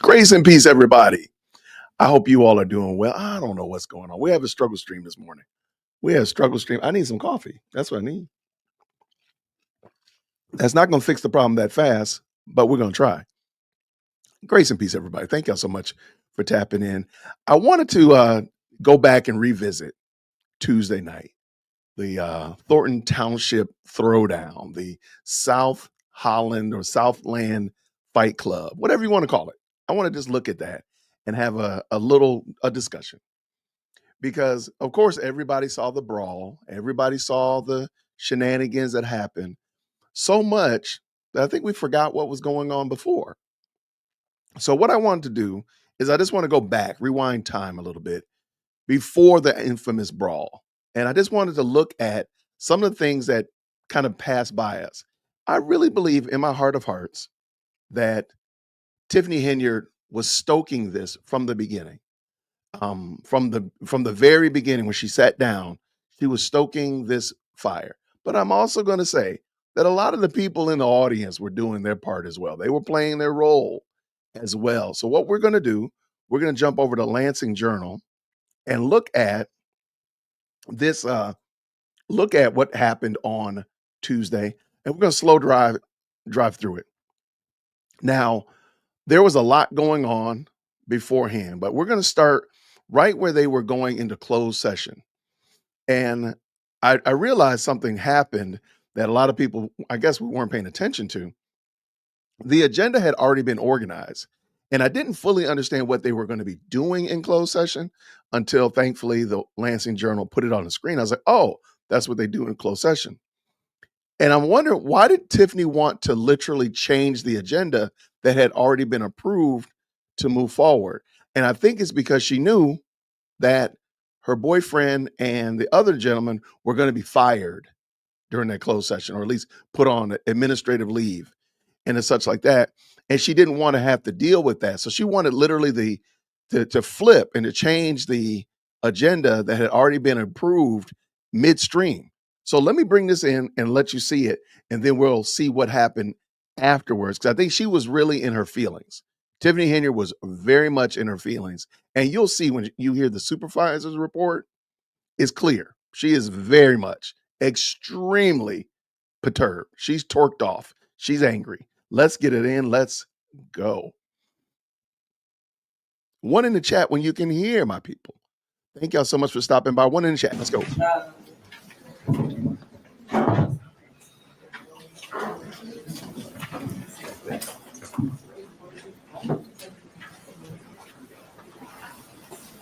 Grace and peace, everybody. I hope you all are doing well. I don't know what's going on. We have a struggle stream this morning. We have a struggle stream. I need some coffee. That's what I need. That's not going to fix the problem that fast, but we're going to try. Grace and peace, everybody. Thank y'all so much for tapping in. I wanted to go back and revisit Tuesday night, the Thornton Township Throwdown, the South Holland or Southland Fight Club, whatever you want to call it. I want to just look at that and have a discussion because, of course, everybody saw the brawl. Everybody saw the shenanigans that happened so much that I think we forgot what was going on before. So what I wanted to do is I just want to go back, rewind time a little bit before the infamous brawl. And I just wanted to look at some of the things that kind of passed by us. I really believe in my heart of hearts that Tiffany Henyard was stoking this from the beginning. From the very beginning, when she sat down, she was stoking this fire. But I'm also going to say that a lot of the people in the audience were doing their part as well. They were playing their role as well. So what we're going to do, we're going to jump over to Lansing Journal and look at this. Look at what happened on Tuesday, and we're going to slow drive through it. Now, there was a lot going on beforehand, but we're going to start right where they were going into closed session. And I realized something happened that a lot of people, I guess, we weren't paying attention to. The agenda had already been organized, and I didn't fully understand what they were going to be doing in closed session until, thankfully, the Lansing Journal put it on the screen. I was like, oh, that's what they do in closed session. And I'm wondering, why did Tiffany want to literally change the agenda that had already been approved to move forward? And I think it's because she knew that her boyfriend and the other gentleman were going to be fired during that closed session, or at least put on administrative leave and such like that. And she didn't want to have to deal with that. So she wanted literally to flip and to change the agenda that had already been approved midstream. So let me bring this in and let you see it, and then we'll see what happened afterwards. Because I think she was really in her feelings. Tiffany Henyard was very much in her feelings. And you'll see when you hear the supervisor's report, it's clear. She is very much, extremely perturbed. She's torqued off. She's angry. Let's get it in. Let's go. One in the chat when you can hear, my people. Thank y'all so much for stopping by. One in the chat. Let's go.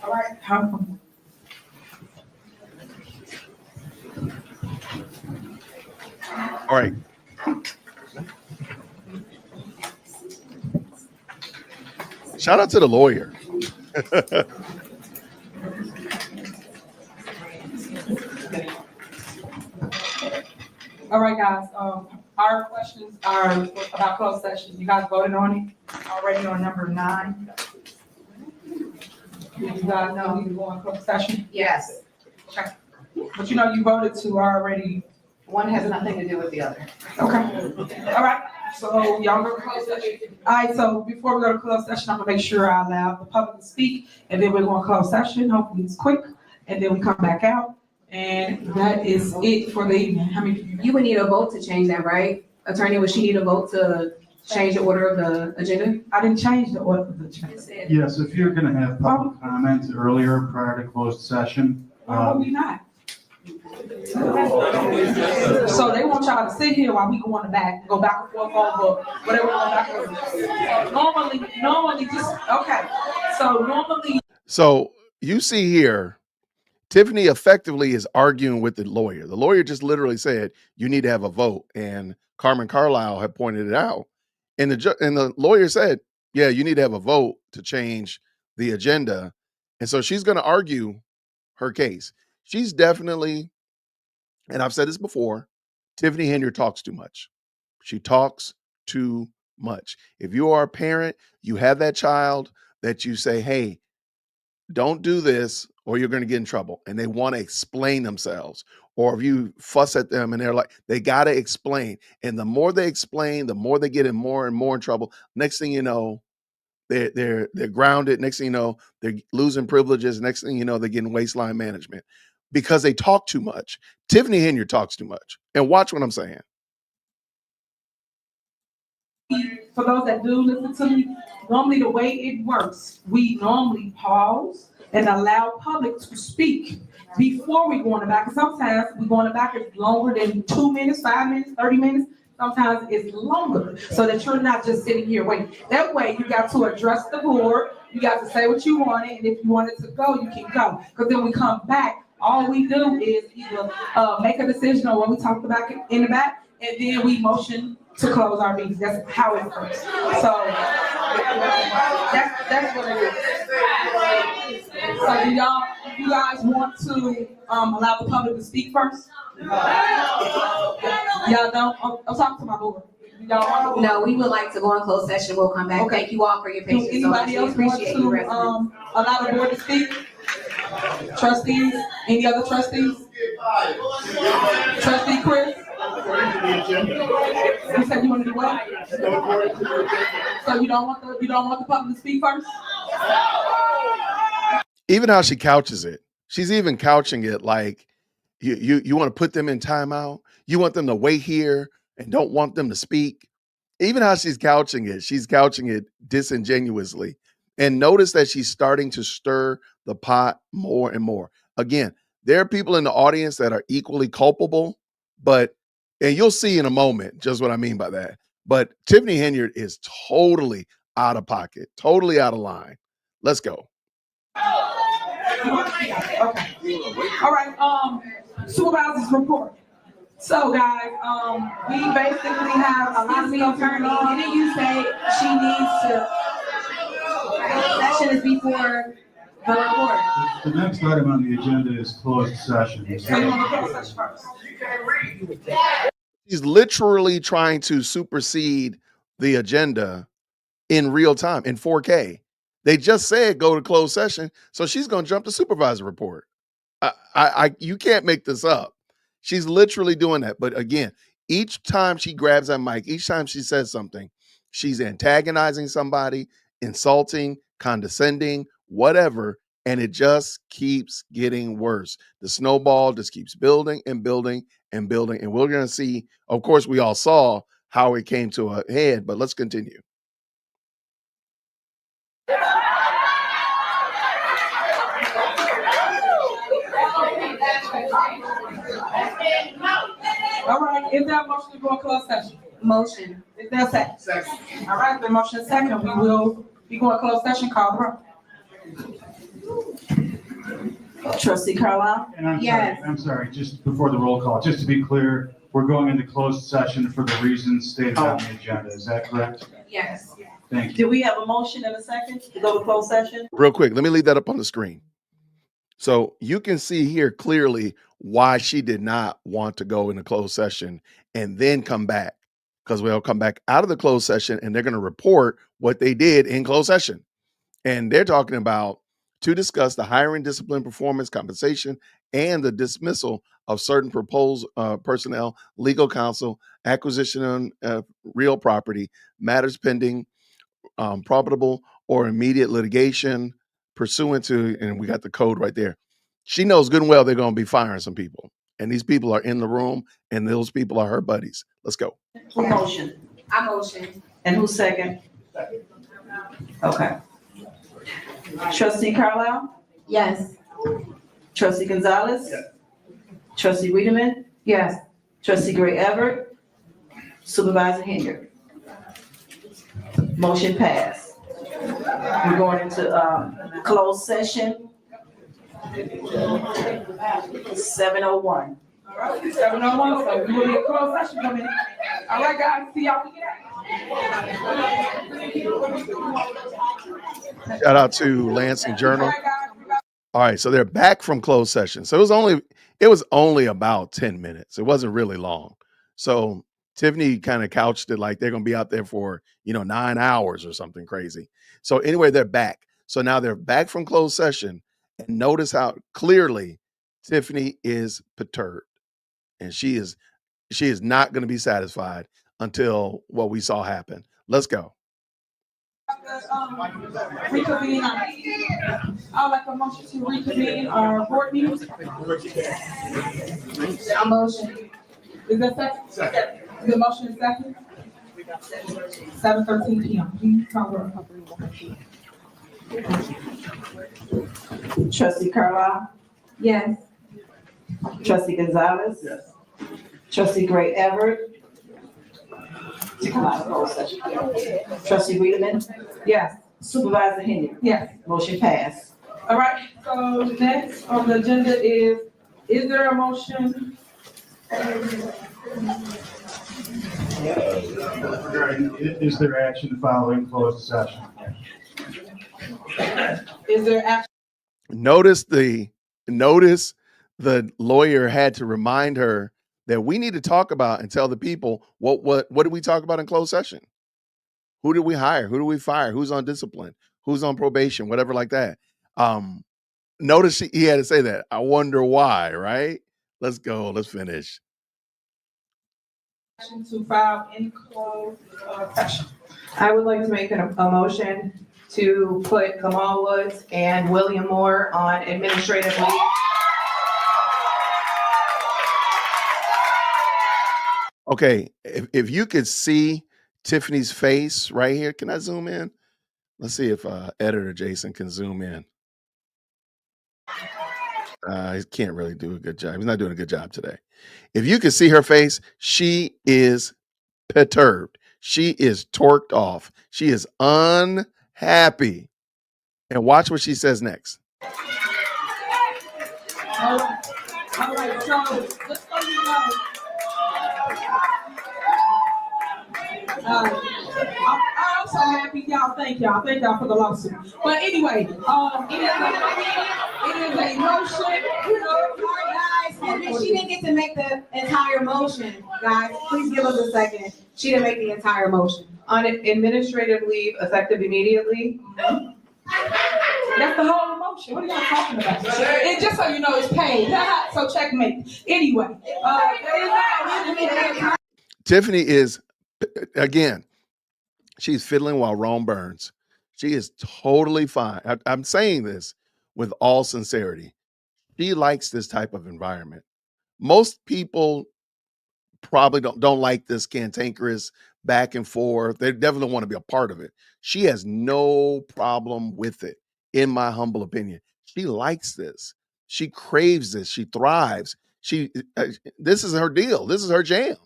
All right. All right. Shout out to the lawyer. All right, guys. Our questions are about closed sessions. You guys voted on it already on number 9. You guys know you go in closed session? Yes, Okay. But you voted to already. one has nothing to do with the other. Okay. All right. So y'all go to closed session. All right. So before we go to closed session, I'm gonna make sure I allow the public to speak, and then we're going to close session. Hopefully it's quick, and then we come back out. And that is it for the evening. How many? You would need a vote to change that, right? Attorney, would she need a vote to change the order of the agenda? I didn't change the order of the agenda. Yes, if you're gonna have public comments earlier prior to closed session. No, we not. So they want y'all to sit here while we go on the back, go back and forth over whatever, go back and forth. Normally, just, okay. So normally. So you see here, Tiffany effectively is arguing with the lawyer. The lawyer just literally said, you need to have a vote. And Carmen Carlisle had pointed it out. And the lawyer said, yeah, you need to have a vote to change the agenda. And so she's going to argue her case. She's definitely, and I've said this before, Tiffany Henyard talks too much. She talks too much. If you are a parent, you have that child that you say, hey, don't do this or you're going to get in trouble. And they want to explain themselves. Or if you fuss at them and they're like, they got to explain. And the more they explain, the more they get in more and more in trouble. Next thing you know, They're grounded. Next thing you know, they're losing privileges. Next thing you know, they're getting waistline management because they talk too much. Tiffany Henyard talks too much. And watch what I'm saying. For those that do listen to me, normally the way it works, we normally pause and allow public to speak before we go on the back. Sometimes we go on the back, it's longer than 2 minutes, 5 minutes, 30 minutes. Sometimes it's longer, so that you're not just sitting here waiting. That way you got to address the board, you got to say what you wanted, and if you wanted to go, you can go. Because then we come back, all we do is either make a decision on what we talked about in the back, and then we motion to close our meetings. That's how it works. So that's what it is. So do you guys want to allow the public to speak first? Y'all don't? I'm talking to my board. Y'all want to? No, we would like to go in closed session. We'll come back. Okay. Thank you all for your Do patience. anybody else want to allow the board to speak? Trustees? Any other trustees? Trustee Chris? You said you want to do what? So you don't want the public to speak first? Even how she couches it, she's even couching it like you want to put them in timeout. You want them to wait here and don't want them to speak. Even how she's couching it disingenuously. And notice that she's starting to stir the pot more and more. Again, there are people in the audience that are equally culpable, and you'll see in a moment just what I mean by that. But Tiffany Henyard is totally out of pocket, totally out of line. Let's go. Okay. All right. Supervisor's report. So guys, we basically have a lot of stuff going on. Didn't you say she needs to? Session is before the report. The next item on the agenda is closed session. So you want to close session first? She's literally trying to supersede the agenda in real time in 4K. They just said go to closed session, so she's going to jump to supervisor report. You can't make this up. She's literally doing that. But again, each time she grabs that mic, each time she says something, she's antagonizing somebody, insulting, condescending, whatever, and it just keeps getting worse. The snowball just keeps building and building and building, and we're going to see, of course, we all saw how it came to a head, but let's continue. All right, is there a motion to go in closed session? Motion. Is there a second? Second. All right, the motion is second. We will be going closed session. Call the roll. Trustee Carlisle? And Yes. I'm sorry, just before the roll call, just to be clear, we're going into closed session for the reasons stated on the agenda. Is that correct? Yes. Thank you. Do we have a motion and a second to go to closed session? Real quick, let me leave that up on the screen. So you can see here clearly why she did not want to go into closed session and then come back, because we'll come back out of the closed session and they're going to report what they did in closed session. And they're talking about to discuss the hiring, discipline, performance, compensation, and the dismissal of certain proposed personnel, legal counsel, acquisition of real property, matters pending, probable or immediate litigation pursuant to, and we got the code right there. She knows good and well they're going to be firing some people. And these people are in the room, and those people are her buddies. Let's go. Who motion? I motion. And who's second? Okay. Trustee Carlisle? Yes. Trustee Gonzalez? Yes. Trustee Wiedemann? Yes. Trustee Gray Everett? Supervisor Henyard? Motion passed. We're going into closed session. 7:01. All right, 7:01, so we will be in closed session coming. All right, guys, see y'all. Shout out to Lansing Journal. All right, so they're back from closed session. So it was only about 10 minutes. It wasn't really long. So Tiffany kind of couched it like they're going to be out there for, 9 hours or something crazy. So anyway, they're back. So now they're back from closed session, and notice how clearly Tiffany is perturbed, and she is not going to be satisfied until what we saw happen. Let's go. to reconvene I'd like a motion to reconvene our board meeting. A motion. Is that second? Second. The motion is second? 7:13 PM. Please call the roll. Trustee Carlisle, Yes. trustee Gonzalez. Yes. Trustee Gray Everett. To come out of closed session. Trustee Wiedemann, Yes. Supervisor Henyard. Yes. Motion passed. All right, so next on the agenda is there a motion? Is there action following closed session? Is there action? Notice the lawyer had to remind her that we need to talk about and tell the people what did we talk about in closed session? Who did we hire? Who do we fire? Who's on discipline? Who's on probation? Whatever like that. Notice he had to say that. I wonder why, right? Let's go. Let's finish. Action to file in closed session. I would like to make a motion to put Kamal Woods and William Moore on administrative leave. Okay, if you could see Tiffany's face right here, can I zoom in? Let's see if editor Jason can zoom in. He can't really do a good job. He's not doing a good job today. If you can see her face, she is perturbed. She is torqued off. She is unhappy. And watch what she says next. All right, so just so you know. I'm so happy, y'all. Thank y'all for the lawsuit. But anyway, it is a motion. Guys, she didn't get to make the entire motion. Guys, please give us a second. She didn't make the entire motion. On administrative leave effective immediately. That's the whole motion. What are y'all talking about? And just so you know, it's paid. So checkmate. Anyway, Tiffany is, again, she's fiddling while Rome burns. She is totally fine. I'm saying this with all sincerity. She likes this type of environment. Most people probably don't like this cantankerous back and forth. They definitely want to be a part of it. She has no problem with it, in my humble opinion. She likes this. She craves this. She thrives. This is her deal. This is her jam.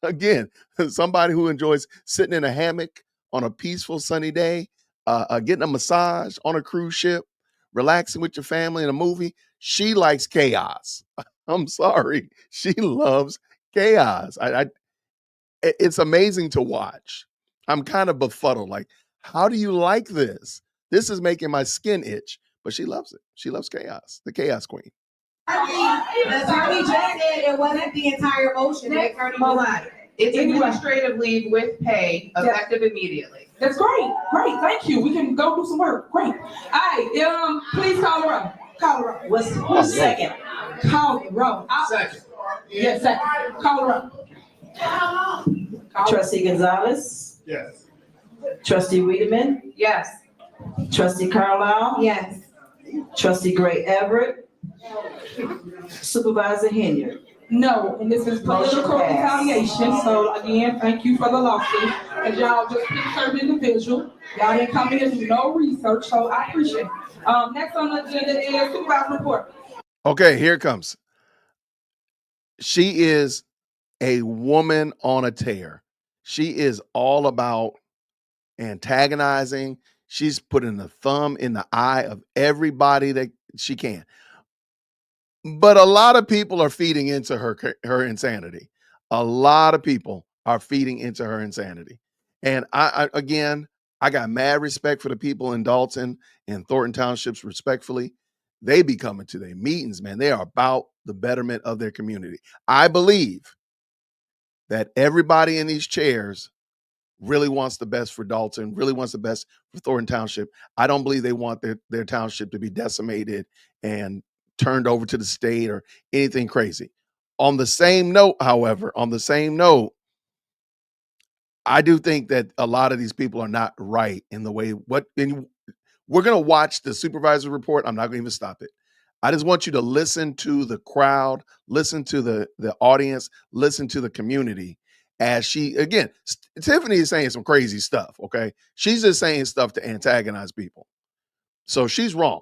Again, somebody who enjoys sitting in a hammock on a peaceful sunny day, getting a massage on a cruise ship, relaxing with your family in a movie. She likes chaos. I'm sorry. She loves chaos. It's amazing to watch. I'm kind of befuddled. Like, how do you like this? This is making my skin itch, but she loves it. She loves chaos. The chaos queen. The attorney just said it wasn't the entire motion. The attorney was It's administrative leave with pay effective immediately. that's great. Great. Thank you. We can go do some work. Great. All right. Please call the roll. Call the roll. Who's second? Call the roll. Second. Yes, second. Call the roll. Trustee Gonzalez, Yes. trustee Wiedemann, Yes. trustee Carlisle, Yes. trustee Gray Everett, Supervisor Henyard. No, and this is political Motion passed. retaliation. So again, thank you for the lawsuit. And y'all just picked certain individual. Y'all didn't come in and do no research, so I appreciate it. Next on the agenda is supervisor report. Okay, here it comes. She is a woman on a tear. She is all about antagonizing. She's putting the thumb in the eye of everybody that she can. But a lot of people are feeding into her insanity. A lot of people are feeding into her insanity. And I got mad respect for the people in Dalton and Thornton Townships, respectfully. They be coming to their meetings, man. They are about the betterment of their community. I believe that everybody in these chairs really wants the best for Dalton, really wants the best for Thornton Township. I don't believe they want their township to be decimated and turned over to the state or anything crazy. On the same note, however, I do think that a lot of these people are not right in the way we're going to watch the supervisor report. I'm not going to even stop it. I just want you to listen to the crowd, listen to the audience, listen to the community as she, again, Tiffany is saying some crazy stuff, okay? She's just saying stuff to antagonize people. So she's wrong.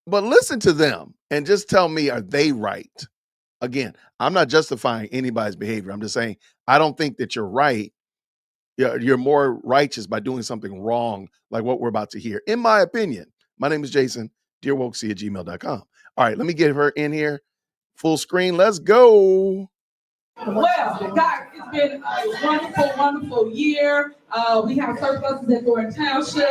But listen to them and just tell me, are they right? Again, I'm not justifying anybody's behavior. I'm just saying, I don't think that you're right. You're more righteous by doing something wrong, like what we're about to hear, in my opinion. My name is Jason, dearwokesy@gmail.com. All right, let me get her in here. Full screen. Let's go. Well, guys, it's been a wonderful, wonderful year. We have surpluses at Thornton Township.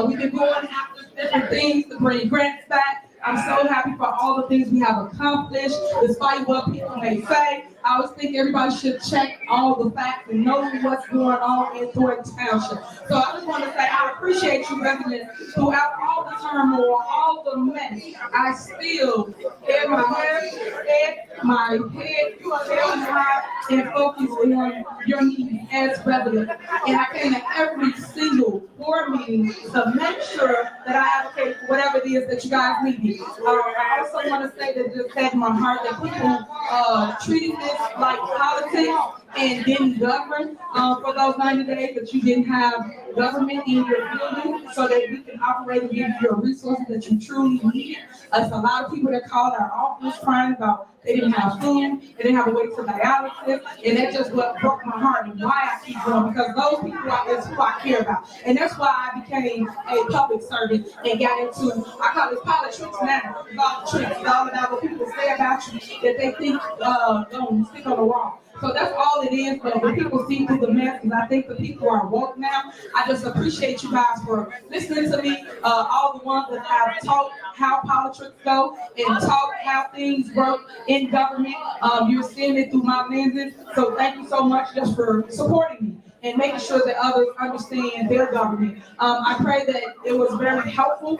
We've been going after different things to bring grants back. I'm so happy for all the things we have accomplished, despite what people may say. I always think everybody should check all the facts and know what's going on in Thornton Township. So I just want to say I appreciate you, residents, throughout all the turmoil, all the mess. I still had my head held high and focused on your needs as residents. And I came to every single board meeting to make sure that I advocate for whatever it is that you guys need. I also want to say that just had in my heart that people treated this like politics and didn't govern for those 90 days, that you didn't have government in your building so that we can operate and give you your resources that you truly need. There's a lot of people that called our office crying about they didn't have food, they didn't have a way to dialysis, and that's just what broke my heart and why I keep going, because those people out there is who I care about. And that's why I became a public servant and got into, I call it politics now. It's all tricks. It's all about what people say about you that they think don't stick on the wall. So that's all it is. But when people see through the mess, and I think the people are woke now, I just appreciate you guys for listening to me. All the ones that have taught how politics go and taught how things work in government. You're seeing it through my lenses. So thank you so much just for supporting me and making sure that others understand their government. I pray that it was very helpful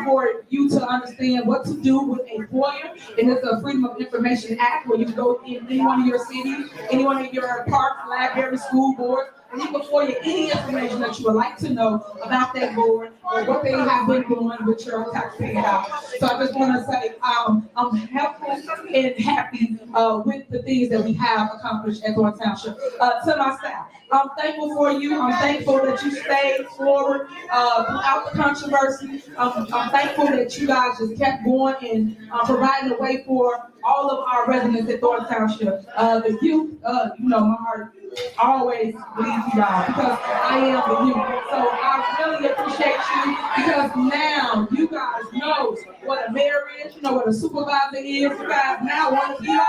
for you to understand what to do with a FOIA, and it's a Freedom of Information Act where you go in any one of your cities, any one of your parks, libraries, school boards, and you can FOIA any information that you would like to know about that board or what they have been doing with your taxpayer dollars. So I just want to say I'm helpful and happy with the things that we have accomplished at Thornton Township. To my staff, I'm thankful for you. I'm thankful that you stayed forward throughout the controversy. I'm thankful that you guys just kept going and providing a way for all of our residents at Thornton Township. The youth, my heart always believes you guys because I am the youth. So I really appreciate you because now you guys know what a mayor is, you know what a supervisor is. You guys now want to be like me.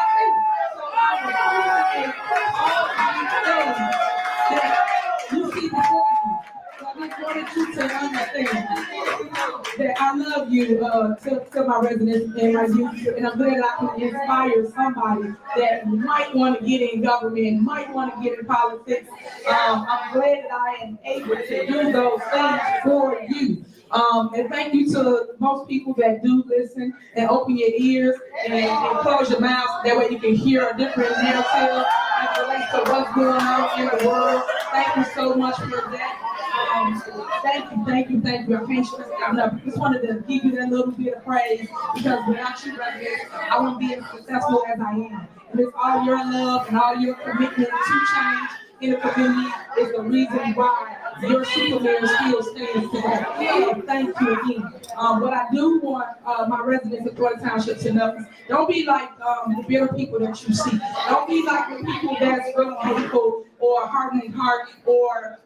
So I appreciate all of you that you see before you. I just wanted you to understand that I love you to my residents and my youth, and I'm glad I can inspire somebody that might want to get in government, might want to get in politics. I'm glad that I am able to do those things for you. And thank you to most people that do listen and open your ears and close your mouth. That way you can hear a different narrative as relates to what's going on in the world. Thank you so much for that. Thank you. I can't stress that enough. I just wanted to give you that little bit of praise because without you, I wouldn't be as successful as I am. And it's all your love and all your commitment to change in the community is the reason why your super mayor still stands today. Thank you again. What I do want my residents of Thornton Township to know is don't be like the bitter people that you see. Don't be like the people that's really hateful or hardening heart or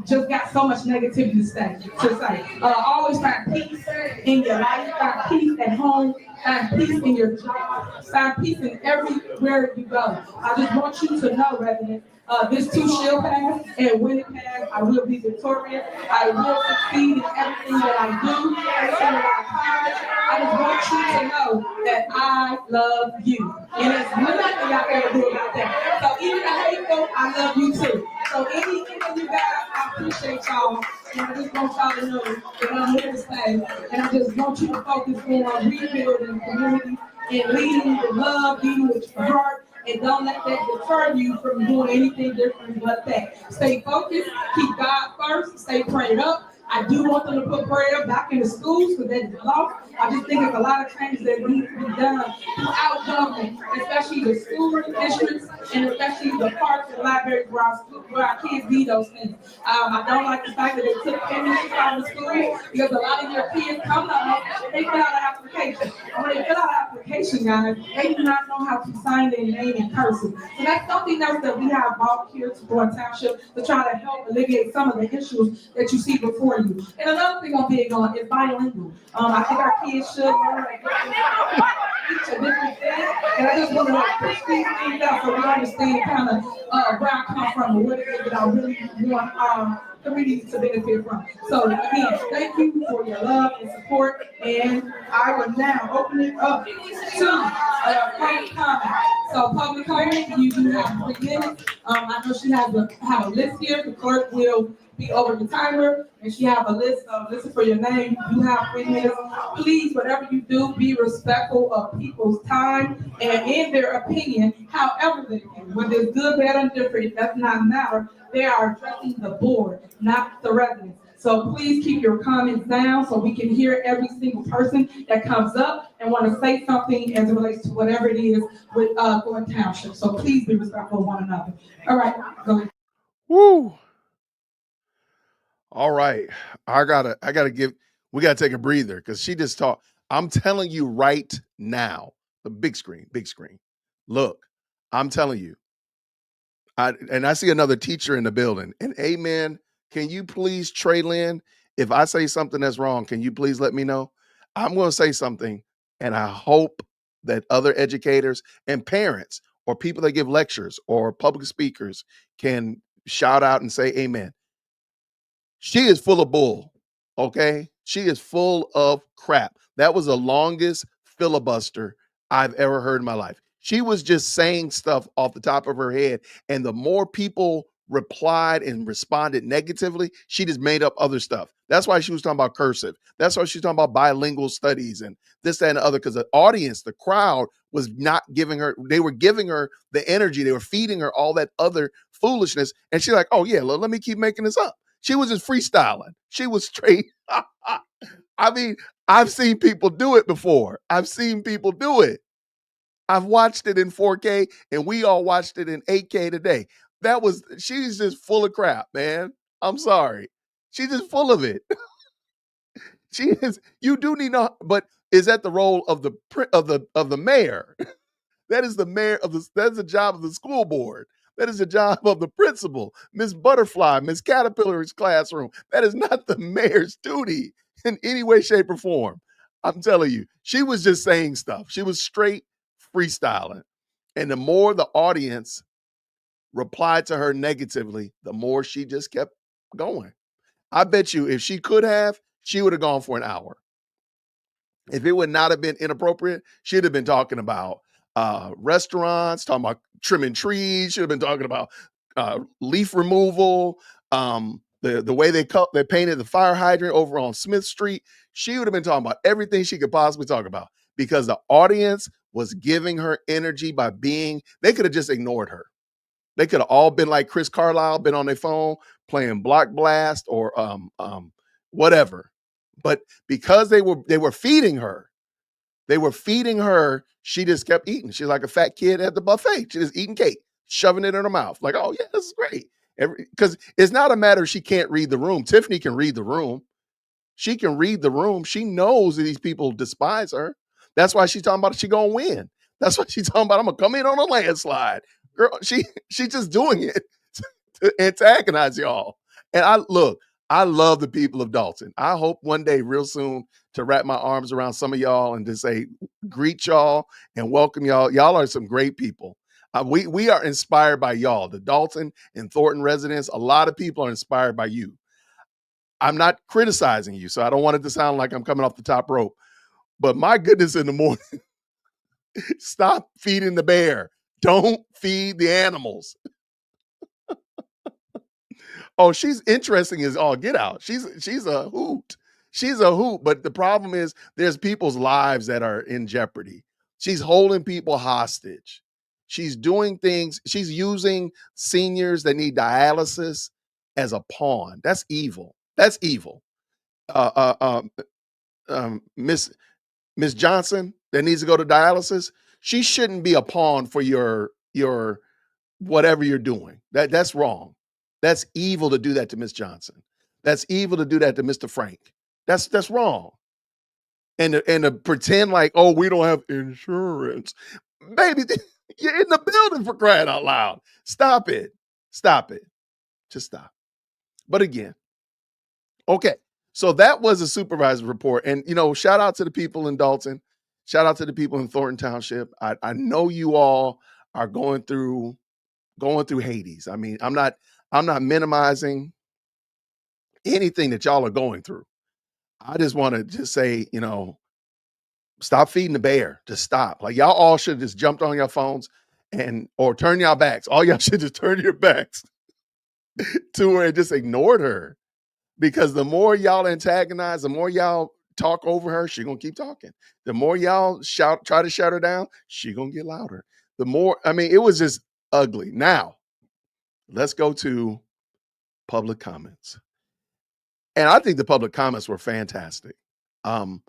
just got so much negativity to say. Always find peace in your life, find peace at home, find peace in your job, find peace in everywhere you go. I just want you to know, residents, this too shall pass, and when it passes, I will be victorious. I will succeed in everything that I do, everything that I accomplish. I just want you to know that I love you. And there's nothing y'all ever do about that. So even the hateful, I love you too. So any of you guys, I appreciate y'all. And I just want y'all to know that I'm here to stay. And I just want you to focus on rebuilding the community and leading with love, leading with your heart, and don't let that deter you from doing anything different but that. Stay focused, keep God first, stay prayed up. I do want them to put prayer back in the schools because they're lost. I just think there's a lot of changes that need to be done throughout government, especially the school districts and especially the parks and libraries where our kids need those things. I don't like the fact that they took pennies out of the school because a lot of your kids come to us, they fill out an application. And when they fill out an application, guys, they do not know how to sign their name in cursive. So that's something else that we have volunteers to Thornton Township to try to help alleviate some of the issues that you see before you. And another thing I'm big on is bilingual. I think our kids should learn each a different thing. And I just want to push these things out so we understand kind of where I come from and what it is that I really want community to benefit from. So again, thank you for your love and support. And I will now open it up to public comment. So public comment, you do have 3 minutes. I know she has have a list here. The clerk will be over the timer, and she have a list. Listen for your name. You have 3 minutes. Please, whatever you do, be respectful of people's time and in their opinion, however they can. Whether it's good, bad, or different, it does not matter. They are addressing the board, not the residents. So please keep your comments down so we can hear every single person that comes up and want to say something as it relates to whatever it is with Thornton Township. So please be respectful of one another. All right, go ahead. Woo. All right. We gotta take a breather because she just talked. I'm telling you right now, the big screen. Look, I'm telling you. I see another teacher in the building. And amen. Can you please, Trey Lynn, if I say something that's wrong, can you please let me know? I'm going to say something, and I hope that other educators and parents or people that give lectures or public speakers can shout out and say amen. She is full of bull, okay? She is full of crap. That was the longest filibuster I've ever heard in my life. She was just saying stuff off the top of her head, and the more people replied and responded negatively, she just made up other stuff. That's why she was talking about cursive. That's why she was talking about bilingual studies and this, that, and the other, because the audience, the crowd was not giving her, they were giving her the energy. They were feeding her all that other foolishness. And she's like, oh yeah, let me keep making this up. She was just freestyling. She was straight. I mean, I've seen people do it before. I've seen people do it. I've watched it in 4K, and we all watched it in 8K today. She's just full of crap, man. I'm sorry. She's just full of it. She is. You do need to, but is that the role of the mayor? That is the mayor that's the job of the school board. That is the job of the principal, Miss Butterfly, Miss Caterpillar's classroom. That is not the mayor's duty in any way, shape, or form. I'm telling you, she was just saying stuff. She was straight freestyling. And the more the audience replied to her negatively, the more she just kept going. I bet you if she could have, she would have gone for an hour. If it would not have been inappropriate, she'd have been talking about restaurants, talking about trimming trees. Should have been talking about leaf removal, the way they painted the fire hydrant over on Smith Street. She would have been talking about everything she could possibly talk about because the audience was giving her energy by they could have just ignored her. They could have all been like Chris Carlisle, been on their phone playing Block Blast or whatever. But because they were feeding her, she just kept eating. She's like a fat kid at the buffet. She just eating cake, shoving it in her mouth. Like, oh yeah, this is great. Because it's not a matter she can't read the room. Tiffany can read the room. She can read the room. She knows that these people despise her. That's why she's talking about she gonna win. That's what she's talking about. I'm gonna come in on a landslide. Girl, she's just doing it to antagonize y'all. And I love the people of Dalton. I hope one day, real soon, to wrap my arms around some of y'all and to say, greet y'all and welcome y'all. Y'all are some great people. We are inspired by y'all, the Dalton and Thornton residents. A lot of people are inspired by you. I'm not criticizing you, so I don't want it to sound like I'm coming off the top rope. But my goodness, in the morning, stop feeding the bear. Don't feed the animals. Oh, she's interesting as all get out. She's a hoot. She's a hoot. But the problem is there's people's lives that are in jeopardy. She's holding people hostage. She's doing things. She's using seniors that need dialysis as a pawn. That's evil. That's evil. Miss Johnson that needs to go to dialysis, she shouldn't be a pawn for your whatever you're doing. That's wrong. That's evil to do that to Miss Johnson. That's evil to do that to Mr. Frank. That's wrong. And to pretend like, oh, we don't have insurance. Baby, you're in the building, for crying out loud. Stop it. Stop it. Just stop. But again, okay. So that was a supervisor report. And, shout out to the people in Dalton. Shout out to the people in Thornton Township. I know you all are going through Hades. I mean, I'm not minimizing anything that y'all are going through. I just want to just say, stop feeding the bear. Just stop. Like, y'all all should have just jumped on your phones or turn your backs. All y'all should just turn your backs to her and just ignored her. Because the more y'all antagonize, the more y'all talk over her, she's going to keep talking. The more y'all try to shut her down, she's going to get louder. It was just ugly. Now, let's go to public comments. And I think the public comments were fantastic. And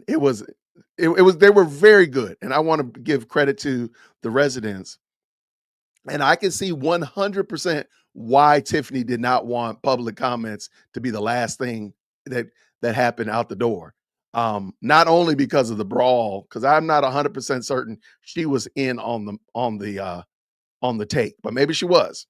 they were very good. And I want to give credit to the residents. And I can see 100% why Tiffany did not want public comments to be the last thing that happened out the door. Not only because of the brawl, because I'm not 100% certain she was in on the take, but maybe she was.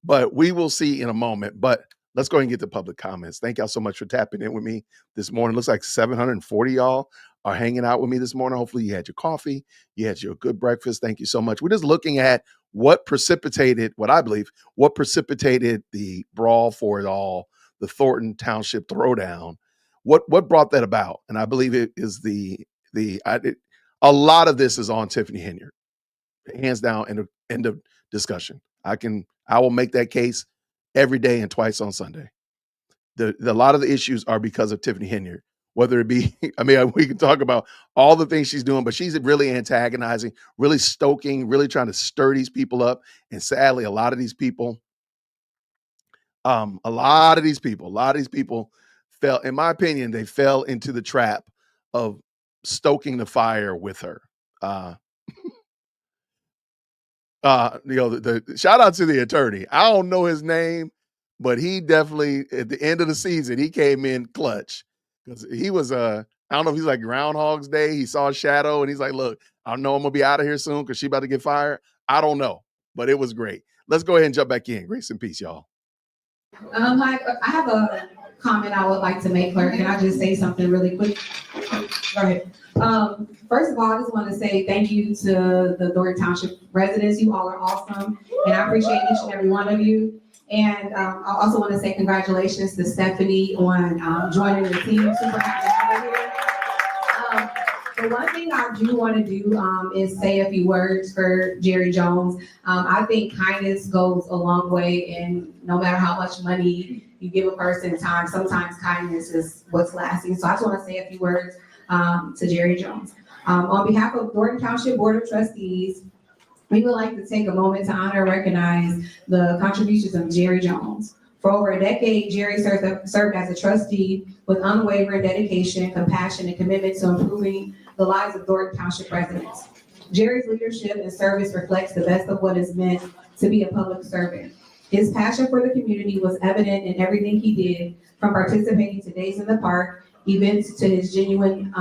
But we will see in a moment. But let's go ahead and get to public comments. Thank y'all so much for tapping in with me this morning. Looks like 740 y'all are hanging out with me this morning. Hopefully you had your coffee, you had your good breakfast. Thank you so much. We're just looking at what precipitated the brawl for it all, the Thornton Township Throwdown. What brought that about? And I believe it is a lot of this is on Tiffany Henyard. Hands down, end of discussion. I will make that case every day and twice on Sunday. A lot of the issues are because of Tiffany Henyard. Whether it be, we can talk about all the things she's doing, but she's really antagonizing, really stoking, really trying to stir these people up. And sadly, a lot of these people fell, in my opinion, they fell into the trap of stoking the fire with her. The shout out to the attorney. I don't know his name, but he definitely, at the end of the season, he came in clutch. Because he was, I don't know if he's like Groundhog's Day. He saw a shadow and he's like, look, I know I'm going to be out of here soon because she about to get fired. I don't know, but it was great. Let's go ahead and jump back in. Grace and peace, y'all. I have a comment I would like to make, Clerk. Can I just say something really quick? Go ahead. First of all, I just want to say thank you to the Thornton Township residents. You all are awesome, and I appreciate each and every one of you. And I also want to say congratulations to Stephanie on joining the team. Super happy to have her here. The one thing I do want to do is say a few words for Jerry Jones. I think kindness goes a long way, and no matter how much money you give a person time, sometimes kindness is what's lasting. So I just want to say a few words to Jerry Jones. On behalf of Thornton Township Board of Trustees, we would like to take a moment to honor and recognize the contributions of Jerry Jones. For over a decade, Jerry served as a trustee with unwavering dedication, compassion, and commitment to improving the lives of Thornton Township residents. Jerry's leadership and service reflects the best of what is meant to be a public servant. His passion for the community was evident in everything he did, from participating to Days in the Park, events to his genuine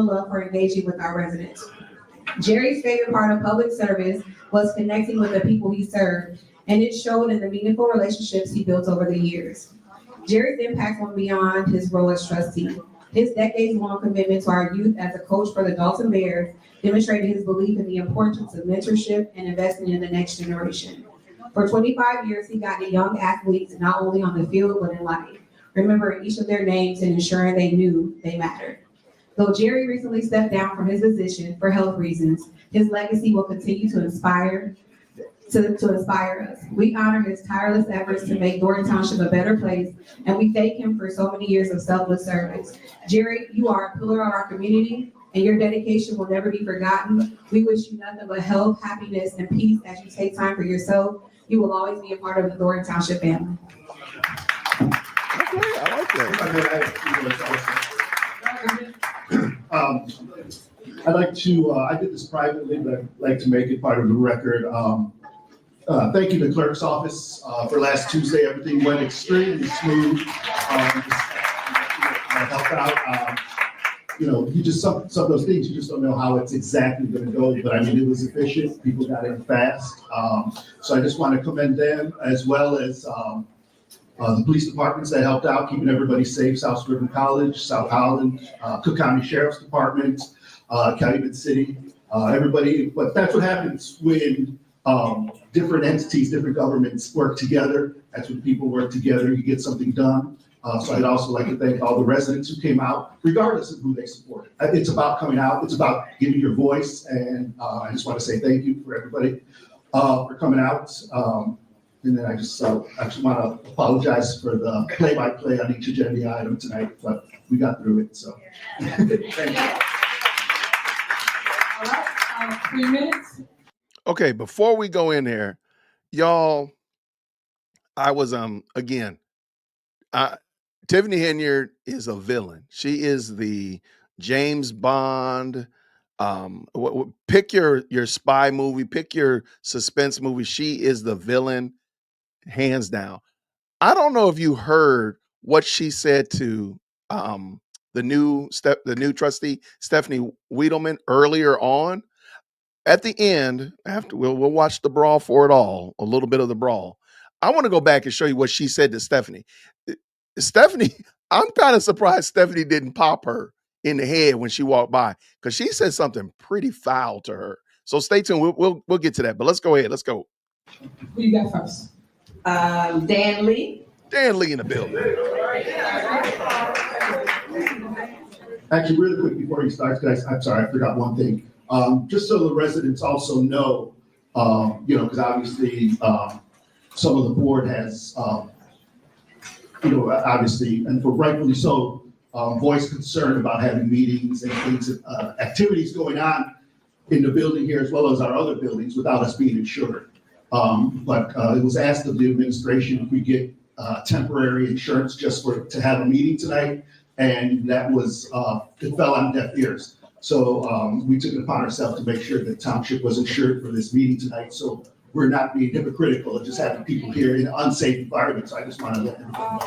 love for engaging with our residents. Jerry's favorite part of public service was connecting with the people he served, and it showed in the meaningful relationships he built over the years. Jerry's impact went beyond his role as trustee. His decades-long commitment to our youth as a coach for the Dalton Bears demonstrated his belief in the importance of mentorship and investing in the next generation. For 25 years, he guided young athletes not only on the field but in life, remembering each of their names and ensuring they knew they mattered. Though Jerry recently stepped down from his position for health reasons, his legacy will continue to inspire us. We honor his tireless efforts to make Thornton Township a better place, and we thank him for so many years of selfless service. Jerry, you are a pillar of our community, and your dedication will never be forgotten. We wish you nothing but health, happiness, and peace as you take time for yourself. You will always be a part of the Thornton Township family. Okay, I like that. I'd like to, I did this privately, but I'd like to make it part of the record. Thank you to clerk's office for last Tuesday. Everything went extremely smooth. Helped out. You just, some of those things, you just don't know how it's exactly going to go, but I mean, it was efficient. People got in fast. So I just want to commend them, as well as the police departments that helped out, keeping everybody safe. South Suburban College, South Holland, Cook County Sheriff's Department, Calumet City, everybody. But that's what happens when different entities, different governments work together. That's when people work together, you get something done. So I'd also like to thank all the residents who came out, regardless of who they supported. It's about coming out, it's about giving your voice, and I just want to say thank you for everybody for coming out. And then I just want to apologize for the play-by-play on each agenda item tonight, but we got through it, so. Thank you. All right, 3 minutes. Okay, before we go in there, y'all, I was again, Tiffany Henyard is a villain. She is the James Bond. Pick your spy movie, pick your suspense movie. She is the villain, hands down. I don't know if you heard what she said to the new trustee Stephanie Wiedelman earlier on. At the end, after we'll watch the brawl for it all, a little bit of the brawl. I want to go back and show you what she said to Stephanie. Stephanie, I'm kind of surprised Stephanie didn't pop her in the head when she walked by, because she said something pretty foul to her. So stay tuned. We'll get to that. But let's go ahead. Let's go. Who you got first? Dan Lee. Dan Lee in the building. Actually, really quick before he starts, guys, I'm sorry, I forgot one thing. Just so the residents also know, because obviously some of the board has, obviously, and for rightfully so, voiced concern about having meetings and things, activities going on in the building here, as well as our other buildings, without us being insured. But it was asked of the administration if we get temporary insurance just to have a meeting tonight, and that was, it fell on deaf ears. So we took it upon ourselves to make sure that township was insured for this meeting tonight. So we're not being hypocritical of just having people here in an unsafe environment. So I just want to let them know.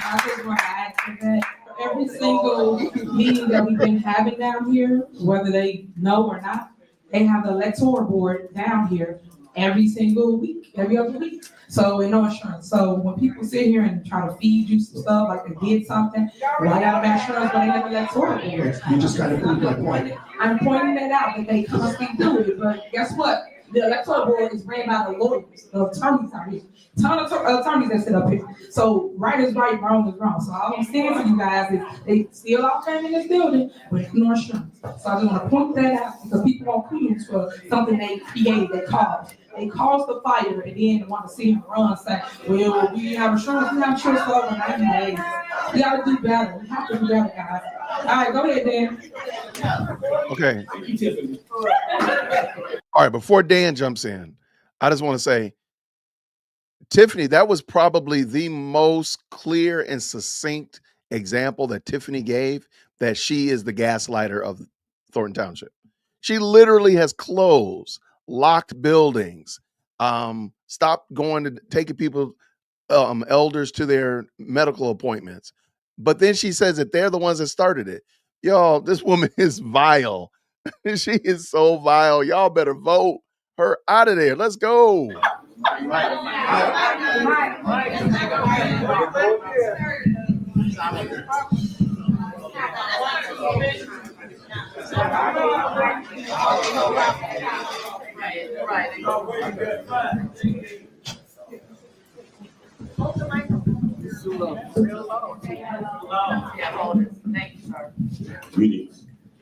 I just want to add to that. For every single meeting that we've been having down here, whether they know or not, they have the electoral board down here every single week, every other week. So, no insurance. So when people sit here and try to feed you some stuff, like they did something, well, I got insurance, but they have electoral board. You just kind of proved my point. I'm pointing that out, that they constantly do it, but guess what? The electoral board is ran by the lawyers, the attorneys out here. Ton of attorneys that sit up here. So right is right, wrong is wrong. So all I'm saying to you guys is they still all came in this building with no insurance. So I just want to point that out, because people won't clues for something they created, they caused. They caused the fire, and then want to see them run, say, well, we have insurance, we have insurance for over 90 days. We gotta do better. We have to do better, guys. All right, go ahead, Dan. Okay. Thank you, Tiffany. All right, before Dan jumps in, I just want to say, Tiffany, that was probably the most clear and succinct example that Tiffany gave that she is the gaslighter of Thornton Township. She literally has closed, locked buildings, stopped going to taking people, elders to their medical appointments. But then she says that they're the ones that started it. Y'all, this woman is vile. She is so vile. Y'all better vote her out of there. Let's go.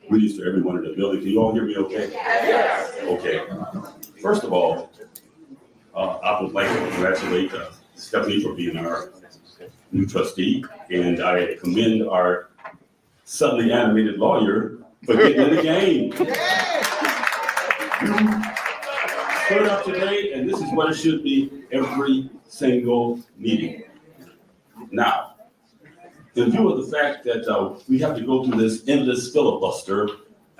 Greetings to everyone in the building. Can you all hear me okay? Yes. Okay. First of all, I would like to congratulate Stephanie for being our new trustee, and I commend our suddenly animated lawyer for getting in the game. Put it up today, and this is what it should be every single meeting. Now, in view of the fact that we have to go through this endless filibuster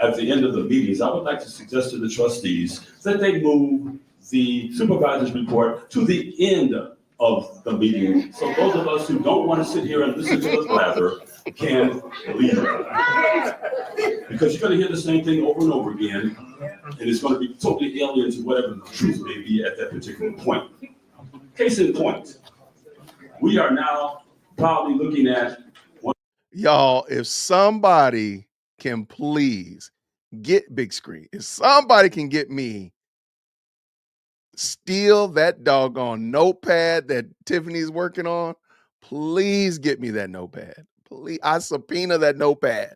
at the end of the meetings, I would like to suggest to the trustees that they move the supervisor's report to the end of the meeting. So those of us who don't want to sit here and listen to us blather can leave. Because you're going to hear the same thing over and over again, and it's going to be totally alien to whatever the truth may be at that particular point. Case in point, we are now probably looking at Y'all, if somebody can please get big screen, if somebody can get me steal that doggone notepad that Tiffany's working on, please get me that notepad. Please, I subpoena that notepad.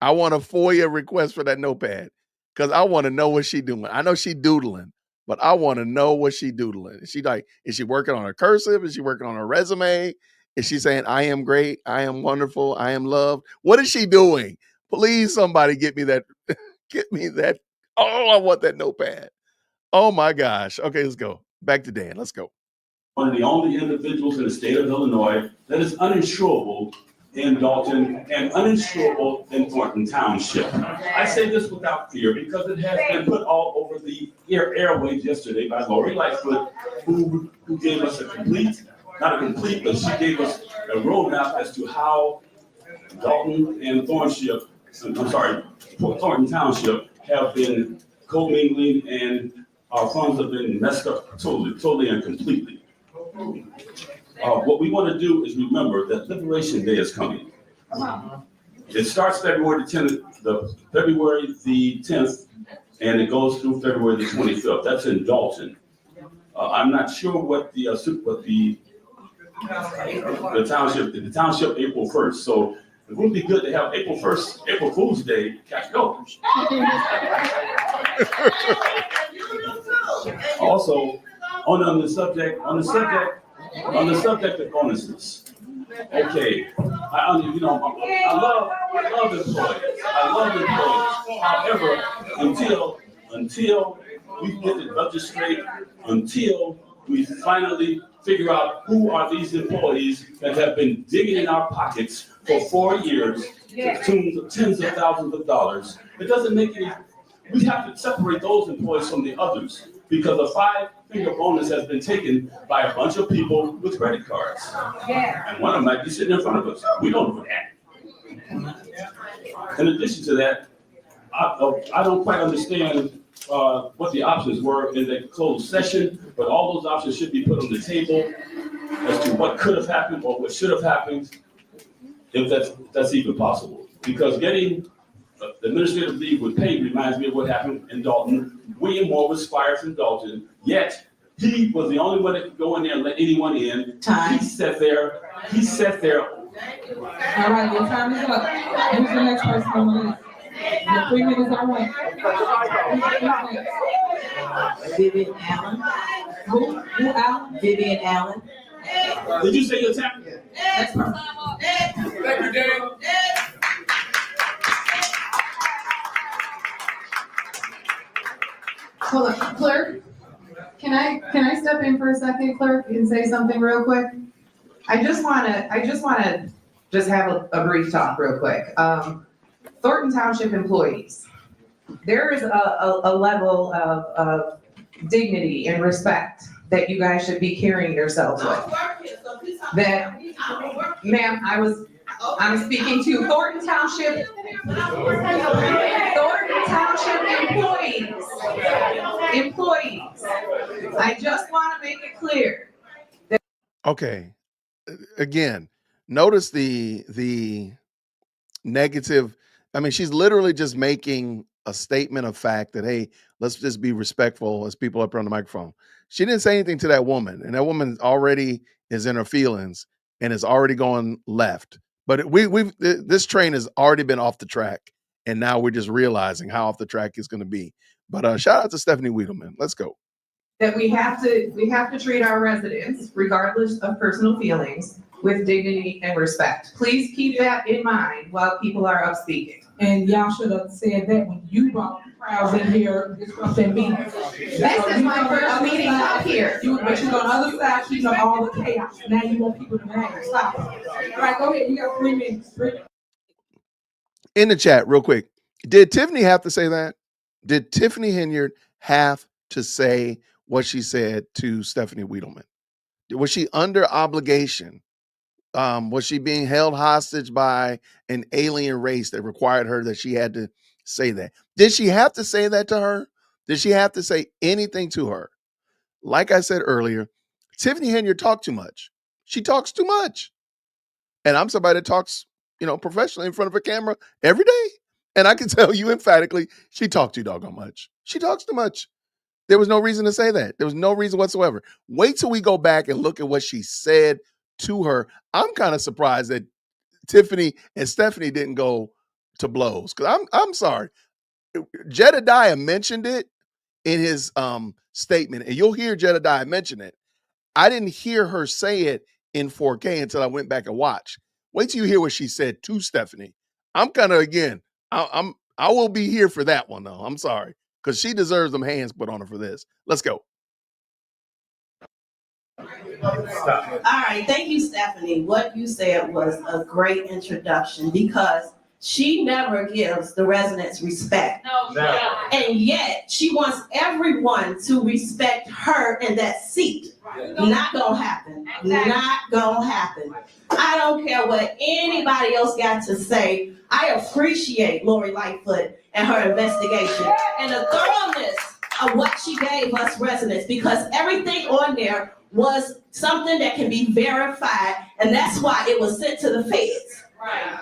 I want a FOIA request for that notepad because I want to know what she's doing. I know she's doodling, but I want to know what she's doodling. Is she working on her cursive? Is she working on her resume? Is she saying, I am great, I am wonderful, I am loved? What is she doing? Please, somebody get me that. Get me that. Oh, I want that notepad. Oh my gosh. Okay, let's go. Back to Dan. Let's go. one of the only individuals in the state of Illinois that is uninsurable in Dalton and uninsurable in Thornton Township. I say this without fear because it has been put all over the airwaves yesterday by Lori Lightfoot, who gave us not a complete, but she gave us a roadmap as to how Dalton and Thornton Township have been commingling and our funds have been messed up totally and completely. What we want to do is remember that Liberation Day is coming. It starts February the 10th, and it goes through February the 25th. That's in Dalton. I'm not sure what the township April 1st. So it would be good to have April Fool's Day. Go. Also, on the subject of bonuses. Okay, I love employees. However, until we get the budget straight, until we finally figure out who are these employees that have been digging in our pockets for 4 years, tens of thousands of dollars, it doesn't make any. We have to separate those employees from the others because a 5-finger bonus has been taken by a bunch of people with credit cards. And one of them might be sitting in front of us. We don't know that. In addition to that, I don't quite understand what the options were in the closed session, but all those options should be put on the table as to what could have happened or what should have happened, if that's even possible. Because getting the administrative leave with pay reminds me of what happened in Dalton. William Moore was fired from Dalton, yet he was the only one that could go in there and let anyone in. Time. He sat there. All right, your time is up. Who's the next person on the list? Your 3 minutes are up. Vivian Allen. Who Allen? Vivian Allen. Did you say your time? Next person. Thank you, Dan. Hold on, clerk, can I step in for a second, clerk, and say something real quick? I just wanna have a brief talk real quick. Thornton Township employees, there is a level of dignity and respect that you guys should be carrying yourselves with. That, ma'am, I'm speaking to Thornton Township employees. I just want to make it clear. Okay. Again, notice the negative. I mean, she's literally just making a statement of fact that, hey, let's just be respectful as people up on the microphone. She didn't say anything to that woman, and that woman already is in her feelings and is already going left. But this train has already been off the track, and now we're just realizing how off the track it's going to be. But shout out to Stephanie Wiedemann. Let's go. That we have to treat our residents, regardless of personal feelings, with dignity and respect. Please keep that in mind while people are up speaking. And y'all should have said that when you brought crowds in here, disrupting meetings. This is my first meeting up here. But you're on the other side, keeping up all the chaos. Now you want people to behave. Stop. All right, go ahead. You got 3 minutes. In the chat, real quick, did Tiffany have to say that? Did Tiffany Henyard have to say what she said to Stephanie Wiedelman? Was she under obligation? Was she being held hostage by an alien race that required her that she had to say that? Did she have to say that to her? Did she have to say anything to her? Like I said earlier, Tiffany Henyard talked too much. She talks too much. And I'm somebody that talks, professionally in front of a camera every day. And I can tell you emphatically, she talked too doggone much. She talks too much. There was no reason to say that. There was no reason whatsoever. Wait till we go back and look at what she said to her. I'm kind of surprised that Tiffany and Stephanie didn't go to blows. Because I'm sorry. Jedediah mentioned it in his statement, and you'll hear Jedediah mention it. I didn't hear her say it in 4K until I went back and watched. Wait till you hear what she said to Stephanie. I'm kind of, again, I will be here for that one, though. I'm sorry. Because she deserves them hands put on her for this. Let's go. All right, thank you, Stephanie. What you said was a great introduction because she never gives the residents respect. No. And yet she wants everyone to respect her in that seat. Not gonna happen. Not gonna happen. I don't care what anybody else got to say. I appreciate Lori Lightfoot and her investigation and the thoroughness of what she gave us residents, because everything on there was something that can be verified, and that's why it was sent to the feds. Right.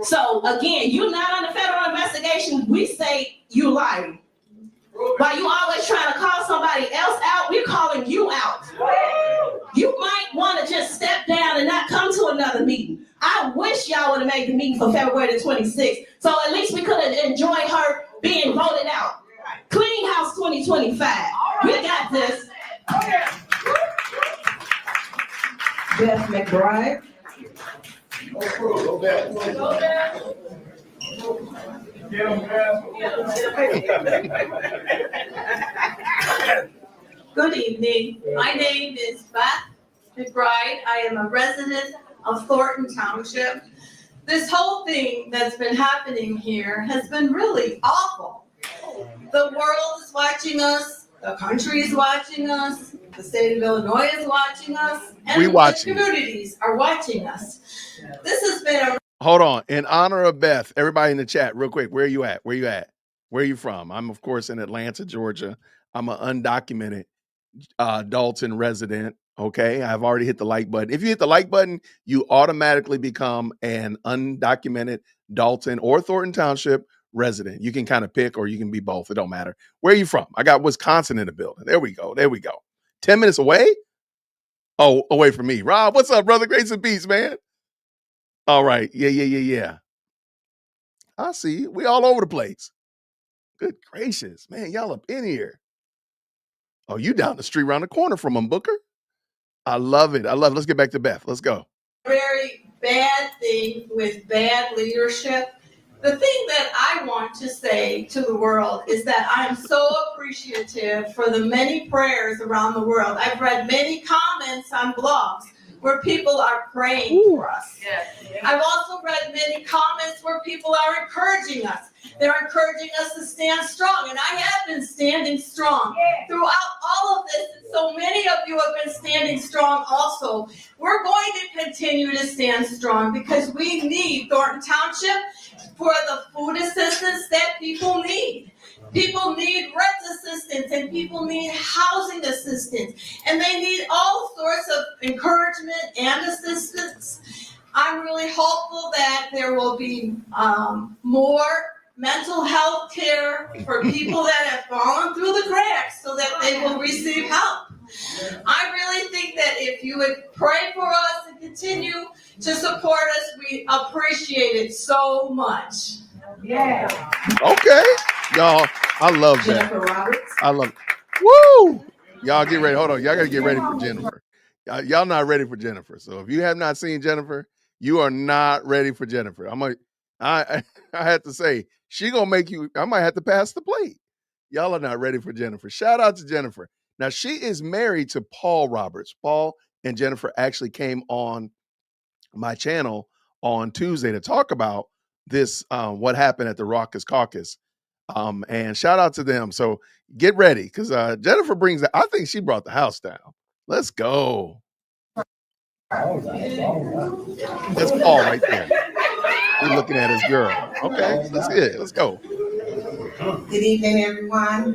So again, you're not on the federal investigation. We say you lying. While you always trying to call somebody else out, we're calling you out. You might want to just step down and not come to another meeting. I wish y'all would have made the meeting for February the 26th. So at least we could have enjoyed her being voted out. Clean House 2025. We got this. Beth McBride. Good evening. My name is Beth McBride. I am a resident of Thornton Township. This whole thing that's been happening here has been really awful. The world is watching us. The country is watching us. The state of Illinois is watching us. And the communities are watching us. This has been a... Hold on. In honor of Beth, everybody in the chat, real quick, where are you at? Where you at? Where are you from? I'm, of course, in Atlanta, Georgia. I'm an undocumented Dalton resident. Okay. I've already hit the like button. If you hit the like button, you automatically become an undocumented Dalton or Thornton Township resident. You can kind of pick, or you can be both. It don't matter. Where are you from? I got Wisconsin in the building. There we go. There we go. 10 minutes away? Oh, away from me. Rob, what's up, brother? Grace and peace, man. All right. Yeah. I see. We all over the place. Good gracious, man. Y'all up in here. Oh, you down the street around the corner from them, Booker. I love it. Let's get back to Beth. Let's go. Very bad thing with bad leadership. The thing that I want to say to the world is that I'm so appreciative for the many prayers around the world. I've read many comments on blogs where people are praying for us. I've also read many comments where people are encouraging us. They're encouraging us to stand strong, and I have been standing strong throughout all of this, and so many of you have been standing strong also. We're going to continue to stand strong because we need Thornton Township for the food assistance that people need. People need rent assistance, and people need housing assistance, and they need all sorts of encouragement and assistance. I'm really hopeful that there will be more mental health care for people that have fallen through the cracks so that they will receive help. I really think that if you would pray for us and continue to support us, we appreciate it so much. Yeah. Okay. Y'all, I love that. Jennifer Roberts. I love it. Woo! Y'all get ready. Hold on. Y'all got to get ready for Jennifer. Y'all not ready for Jennifer. So if you have not seen Jennifer, you are not ready for Jennifer. I had to say, she gonna make you, I might have to pass the plate. Y'all are not ready for Jennifer. Shout out to Jennifer. Now, she is married to Paul Roberts. Paul and Jennifer actually came on my channel on Tuesday to talk about this, what happened at the Raucous Caucus. And shout out to them. So get ready, because Jennifer brings I think she brought the house down. Let's go. That's Paul right there. We're looking at his girl. Okay, that's it. Let's go. Good evening, everyone.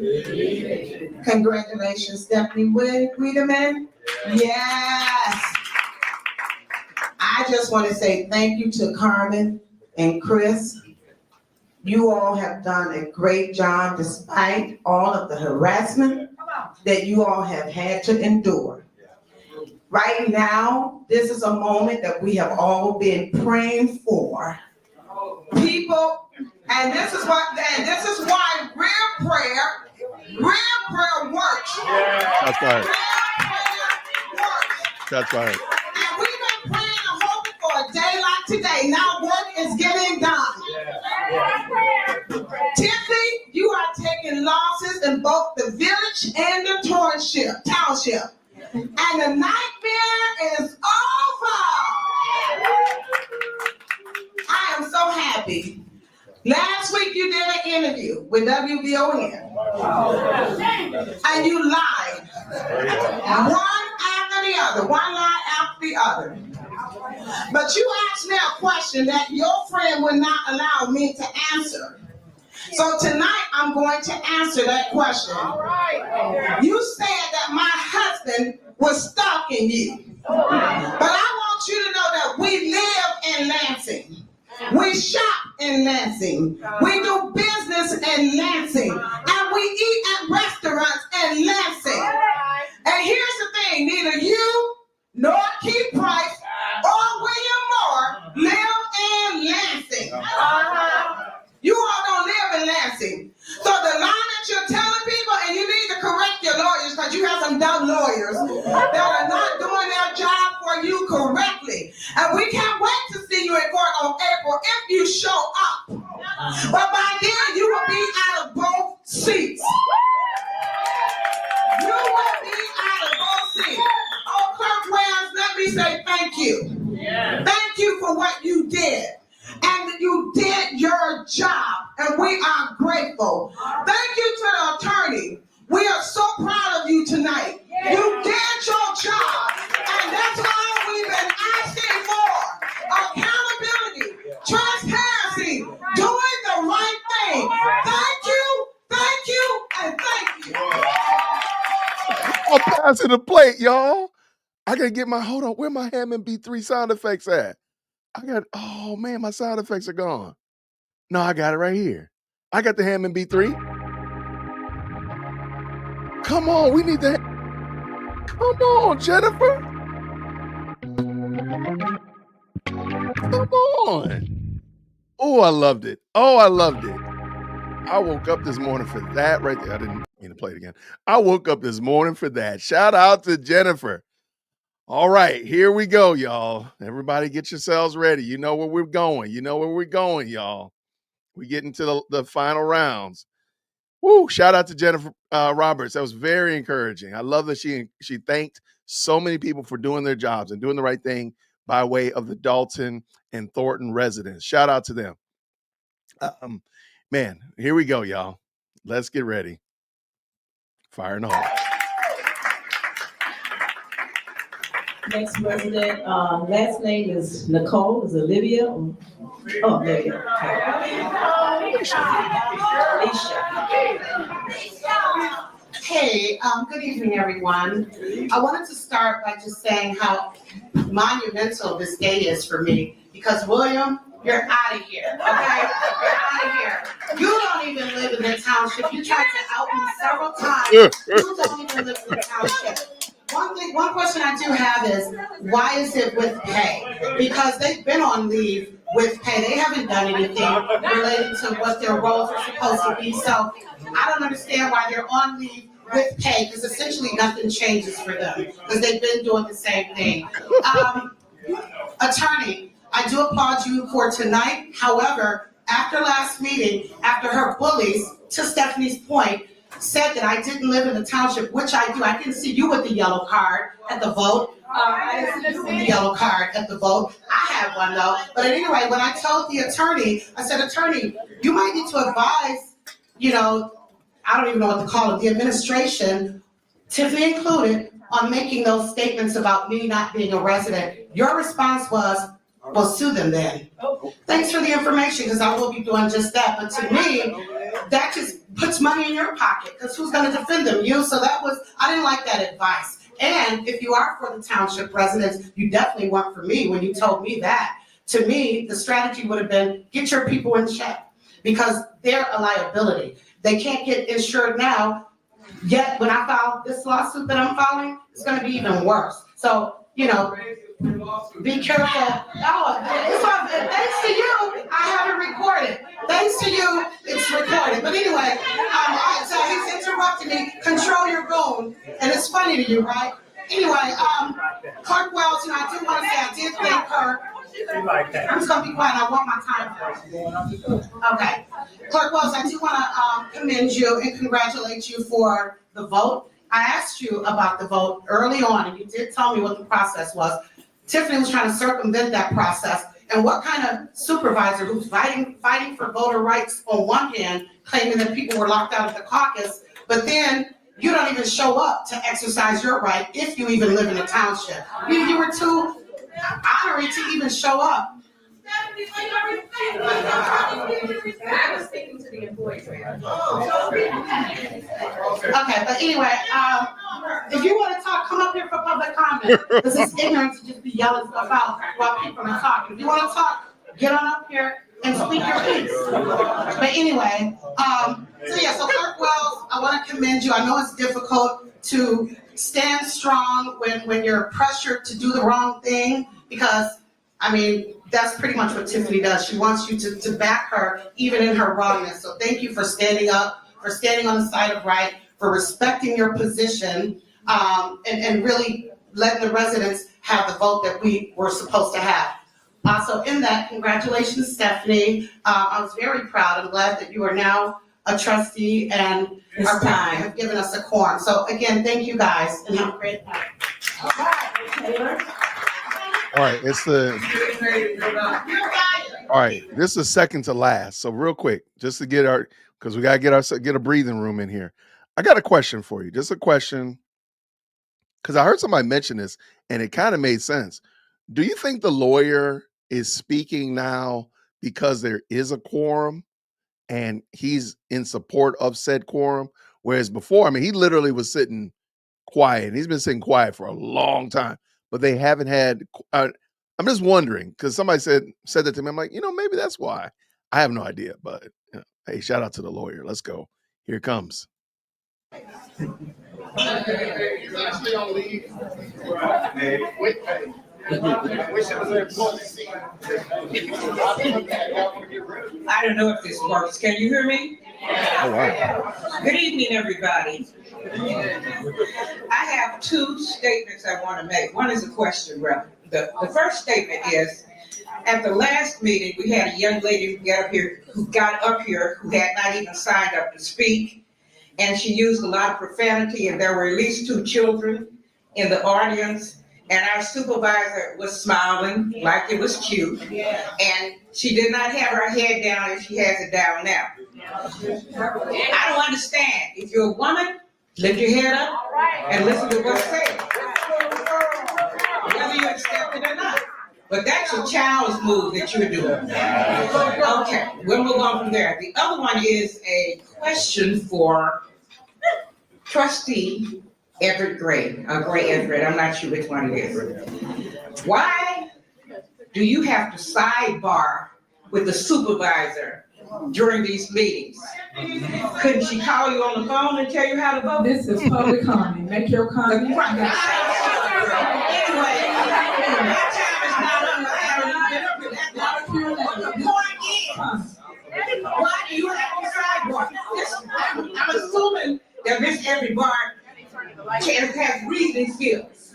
Congratulations, Stephanie Wiedemann. Yes. I just want to say thank you to Carmen and Chris. You all have done a great job despite all of the harassment that you all have had to endure. Right now, this is a moment that we have all been praying for. People, and this is why real prayer works. That's right. Real prayer works. That's right. And we've been praying and hoping for a day like today. Now work is getting done. Tiffany, you are taking losses in both the village and the township. And the nightmare is over. I am so happy. Last week you did an interview with WVON. And you lied. One after the other. One lie after the other. But you asked me a question that your friend would not allow me to answer. So tonight I'm going to answer that question. You said that my husband was stalking you. But I want you to know that we live in Lansing. We shop in Lansing. We do business in Lansing. And we eat at restaurants in Lansing. And here's the thing, neither you nor Keith Price or William Moore live in Lansing. You all don't live in Lansing. So the line that you're telling people, and you need to correct your lawyers, because you have some dumb lawyers that are not doing their job for you correctly. And we can't wait to see you in court on April if you show up. But by then, you will be out of both seats. You will be out of both seats. Oh, Clerk Wells, let me say thank you. Thank you for what you did. And you did your job, and we are grateful. Thank you to the attorney. We are so proud of you tonight. You did your job, and that's all we've been asking for. Accountability, transparency, doing the right thing. Thank you, and thank you. I'm passing the plate, y'all. I gotta get hold on, where my Hammond B3 sound effects at? Oh man, my sound effects are gone. No, I got it right here. I got the Hammond B3. Come on, we need that. Come on, Jennifer. Come on. Oh, I loved it. I woke up this morning for that right there. I didn't mean to play it again. I woke up this morning for that. Shout out to Jennifer. All right, here we go, y'all. Everybody get yourselves ready. You know where we're going. Y'all. We get into the final rounds. Woo, shout out to Jennifer Roberts. That was very encouraging. I love that she thanked so many people for doing their jobs and doing the right thing by way of the Dalton and Thornton residents. Shout out to them. Man, here we go, y'all. Let's get ready. Fire and all. Next resident, last name is Nicole, is Olivia? Oh, there you go. Hey, good evening, everyone. I wanted to start by just saying how monumental this day is for me, because William, you're out of here, okay? You're out of here. You don't even live in the township. You tried to out me several times. You don't even live in the township. One question I do have is, why is it with pay? Because they've been on leave with pay. They haven't done anything related to what their roles are supposed to be. So I don't understand why they're on leave with pay, because essentially nothing changes for them, because they've been doing the same thing. Attorney, I do applaud you for tonight. However, after last meeting, after her bullies, to Stephanie's point, said that I didn't live in the township, which I do. I didn't see you with the yellow card at the vote. I didn't see the yellow card at the vote. I have one though. But anyway, when I told the attorney, I said, attorney, you might need to advise, you know, I don't even know what to call it, the administration, Tiffany included, on making those statements about me not being a resident. Your response was, well, sue them then. Thanks for the information, because I will be doing just that. But to me, that just puts money in your pocket, because who's going to defend them? You. So that was, I didn't like that advice. And if you are for the township residents, you definitely weren't for me when you told me that. To me, the strategy would have been, get your people in check, because they're a liability. They can't get insured now, yet when I file this lawsuit that I'm filing, it's going to be even worse. So, you know, be careful. Oh, it's all, thanks to you, I have it recorded. Thanks to you, it's recorded. But anyway, so he's interrupting me. Control your goon, and it's funny to you, right? Anyway, Clerk Wells, you know, I do want to say I did thank her. I'm just gonna be quiet. I want my time. Okay, Clerk Wells, I do want to commend you and congratulate you for the vote. I asked you about the vote early on, and you did tell me what the process was. Tiffany was trying to circumvent that process. And what kind of supervisor who's fighting for voter rights on one hand, claiming that people were locked out of the caucus, but then you don't even show up to exercise your right if you even live in a township. You were too honorary to even show up. I was speaking to the employees. Okay, but anyway, if you want to talk, come up here for public comment, because it's ignorant to just be yelling stuff out while people are talking. If you want to talk, get on up here and speak your piece. But anyway, so Clerk Wells, I want to commend you. I know it's difficult to stand strong when you're pressured to do the wrong thing, because, I mean, that's pretty much what Tiffany does. She wants you to back her even in her wrongness. So thank you for standing up, for standing on the side of right, for respecting your position, and really letting the residents have the vote that we were supposed to have. So in that, congratulations, Stephanie. I was very proud. I'm glad that you are now a trustee and have given us a quorum. So again, thank you guys, and have a great night. All right, all right, this is second to last. So real quick, just to get because we gotta get a breathing room in here. I got a question for you. Just a question, because I heard somebody mention this and it kind of made sense. Do you think the lawyer is speaking now because there is a quorum and he's in support of said quorum? Whereas before, I mean, he literally was sitting quiet. He's been sitting quiet for a long time, but they haven't had. I'm just wondering, because somebody said that to me. I'm like, maybe that's why. I have no idea, but hey, shout out to the lawyer. Let's go. Here it comes. I don't know if this works. Can you hear me? Oh, wow. Good evening, everybody. I have two statements I want to make. One is a question, rather. The first statement is, at the last meeting, we had a young lady who got up here who had not even signed up to speak, and she used a lot of profanity, and there were at least 2 children in the audience, and our supervisor was smiling like it was cute, and she did not have her head down as she has it down now. I don't understand. If you're a woman, lift your head up and listen to what's said, whether you accept it or not. But that's a child's move that you're doing. Okay, we'll move on from there. The other one is a question for Trustee Everett Gray, Gray Everett, I'm not sure which one it is. Why do you have to sidebar with the supervisor during these meetings? Couldn't she call you on the phone and tell you how to vote? This is public comment. Make your comment. Anyway, my time is not up. I haven't been up with that. The point is, why do you have to sidebar? I'm assuming that Miss Everett barred these bills.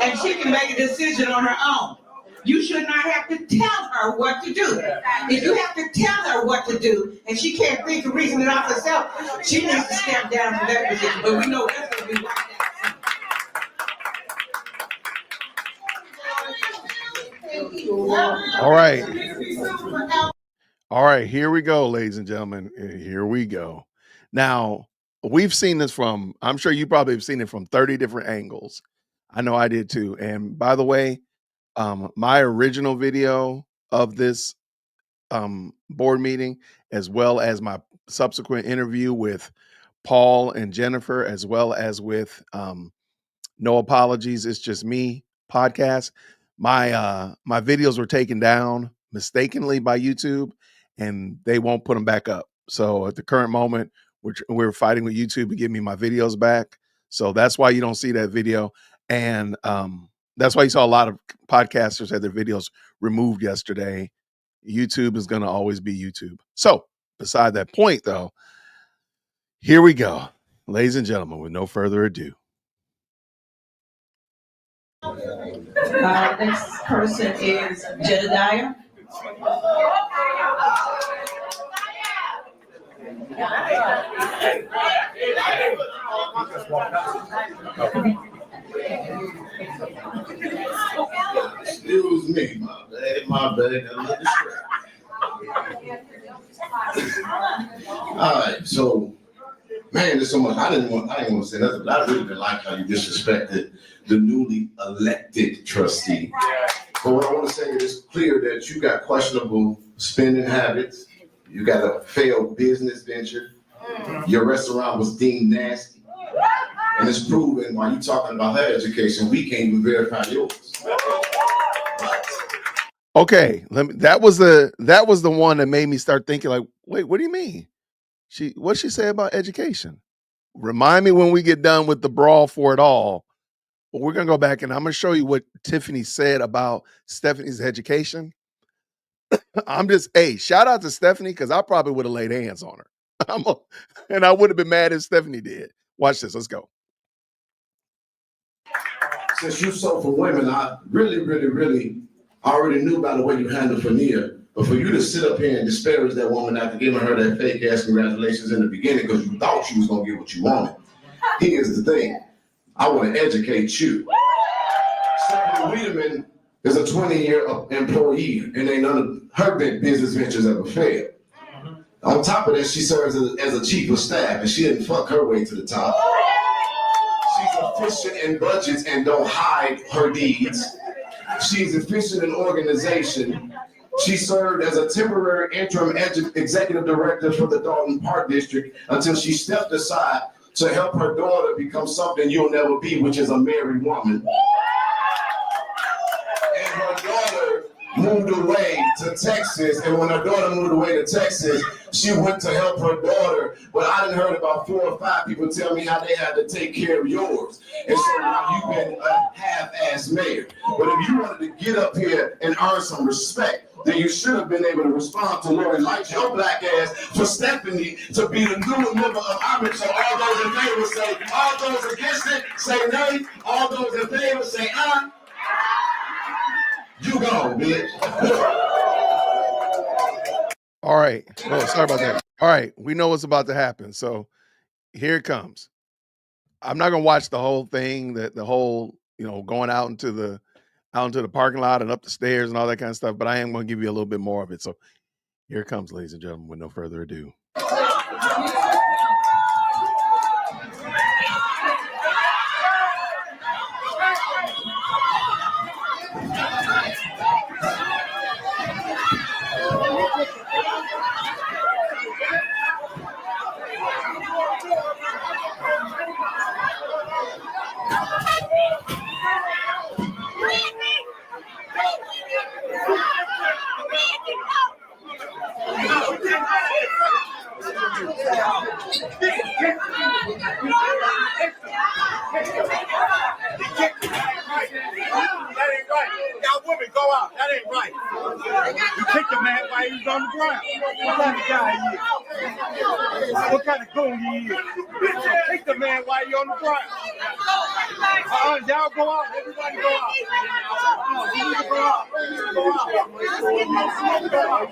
And she can make a decision on her own. You should not have to tell her what to do. If you have to tell her what to do, and she can't think of reasoning out herself, she needs to step down from that position. But we know that's gonna be right All right. All right, here we go, ladies and gentlemen. Here we go. Now, we've seen this from, I'm sure you probably have seen it from 30 different angles. I know I did too. And by the way, my original video of this board meeting, as well as my subsequent interview with Paul and Jennifer, as well as with No Apologies, It's Just Me podcast, my videos were taken down mistakenly by YouTube, and they won't put them back up. So at the current moment, we're fighting with YouTube to give me my videos back. So that's why you don't see that video. And that's why you saw a lot of podcasters had their videos removed yesterday. YouTube is going to always be YouTube. So beside that point, though, here we go. Ladies and gentlemen, with no further ado. Next person is Jedediah. Excuse me, my bad. All right, so man, there's so much. I didn't want to say nothing, but I really didn't like how you disrespected the newly elected trustee. But what I want to say is clear that you got questionable spending habits. You got a failed business venture. Your restaurant was deemed nasty. And it's proven while you talking about her education, we can't even verify yours. Okay, that was the one that made me start thinking like, wait, what do you mean? What'd she say about education? Remind me when we get done with the brawl for it all. But we're gonna go back and I'm gonna show you what Tiffany said about Stephanie's education. Shout out to Stephanie, because I probably would have laid hands on her. And I would have been mad if Stephanie did. Watch this, let's go. Since you so for women, I really already knew by the way you handled Fania. But for you to sit up here and disparage that woman after giving her that fake ass congratulations in the beginning because you thought you was gonna get what you wanted. Here's the thing. I want to educate you. Stephanie Wiedemann is a 20-year employee, and ain't none of her big business ventures ever failed. On top of that, she serves as a chief of staff, and she didn't fuck her way to the top. She's efficient in budgets and don't hide her deeds. She's efficient in organization. She served as a temporary interim executive director for the Thornton Park District until she stepped aside to help her daughter become something you'll never be, which is a married woman. And her daughter moved away to Texas, and when her daughter moved away to Texas, she went to help her daughter, but I done heard about 4 or 5 people tell me how they had to take care of yours. And so now you've been a half-ass mayor. But if you wanted to get up here and earn some respect, then you should have been able to respond to Lori like your black ass for Stephanie to be the new member of Amish. So all those in favor say, all those against it, say nay. All those in favor say, You go, bitch. All right. Oh, sorry about that. All right. We know what's about to happen. So here it comes. I'm not going to watch the whole thing, the whole, going out into the parking lot and up the stairs and all that kind of stuff, but I am going to give you a little bit more of it. So here it comes, ladies and gentlemen, with no further ado. Y'all women, go out. That ain't right. You kicked the man while he was on the ground. What kind of guy are you? What kind of goon he is? Take the man while you're on the ground. Y'all go out. Everybody go out. You need to go out. You need to go out.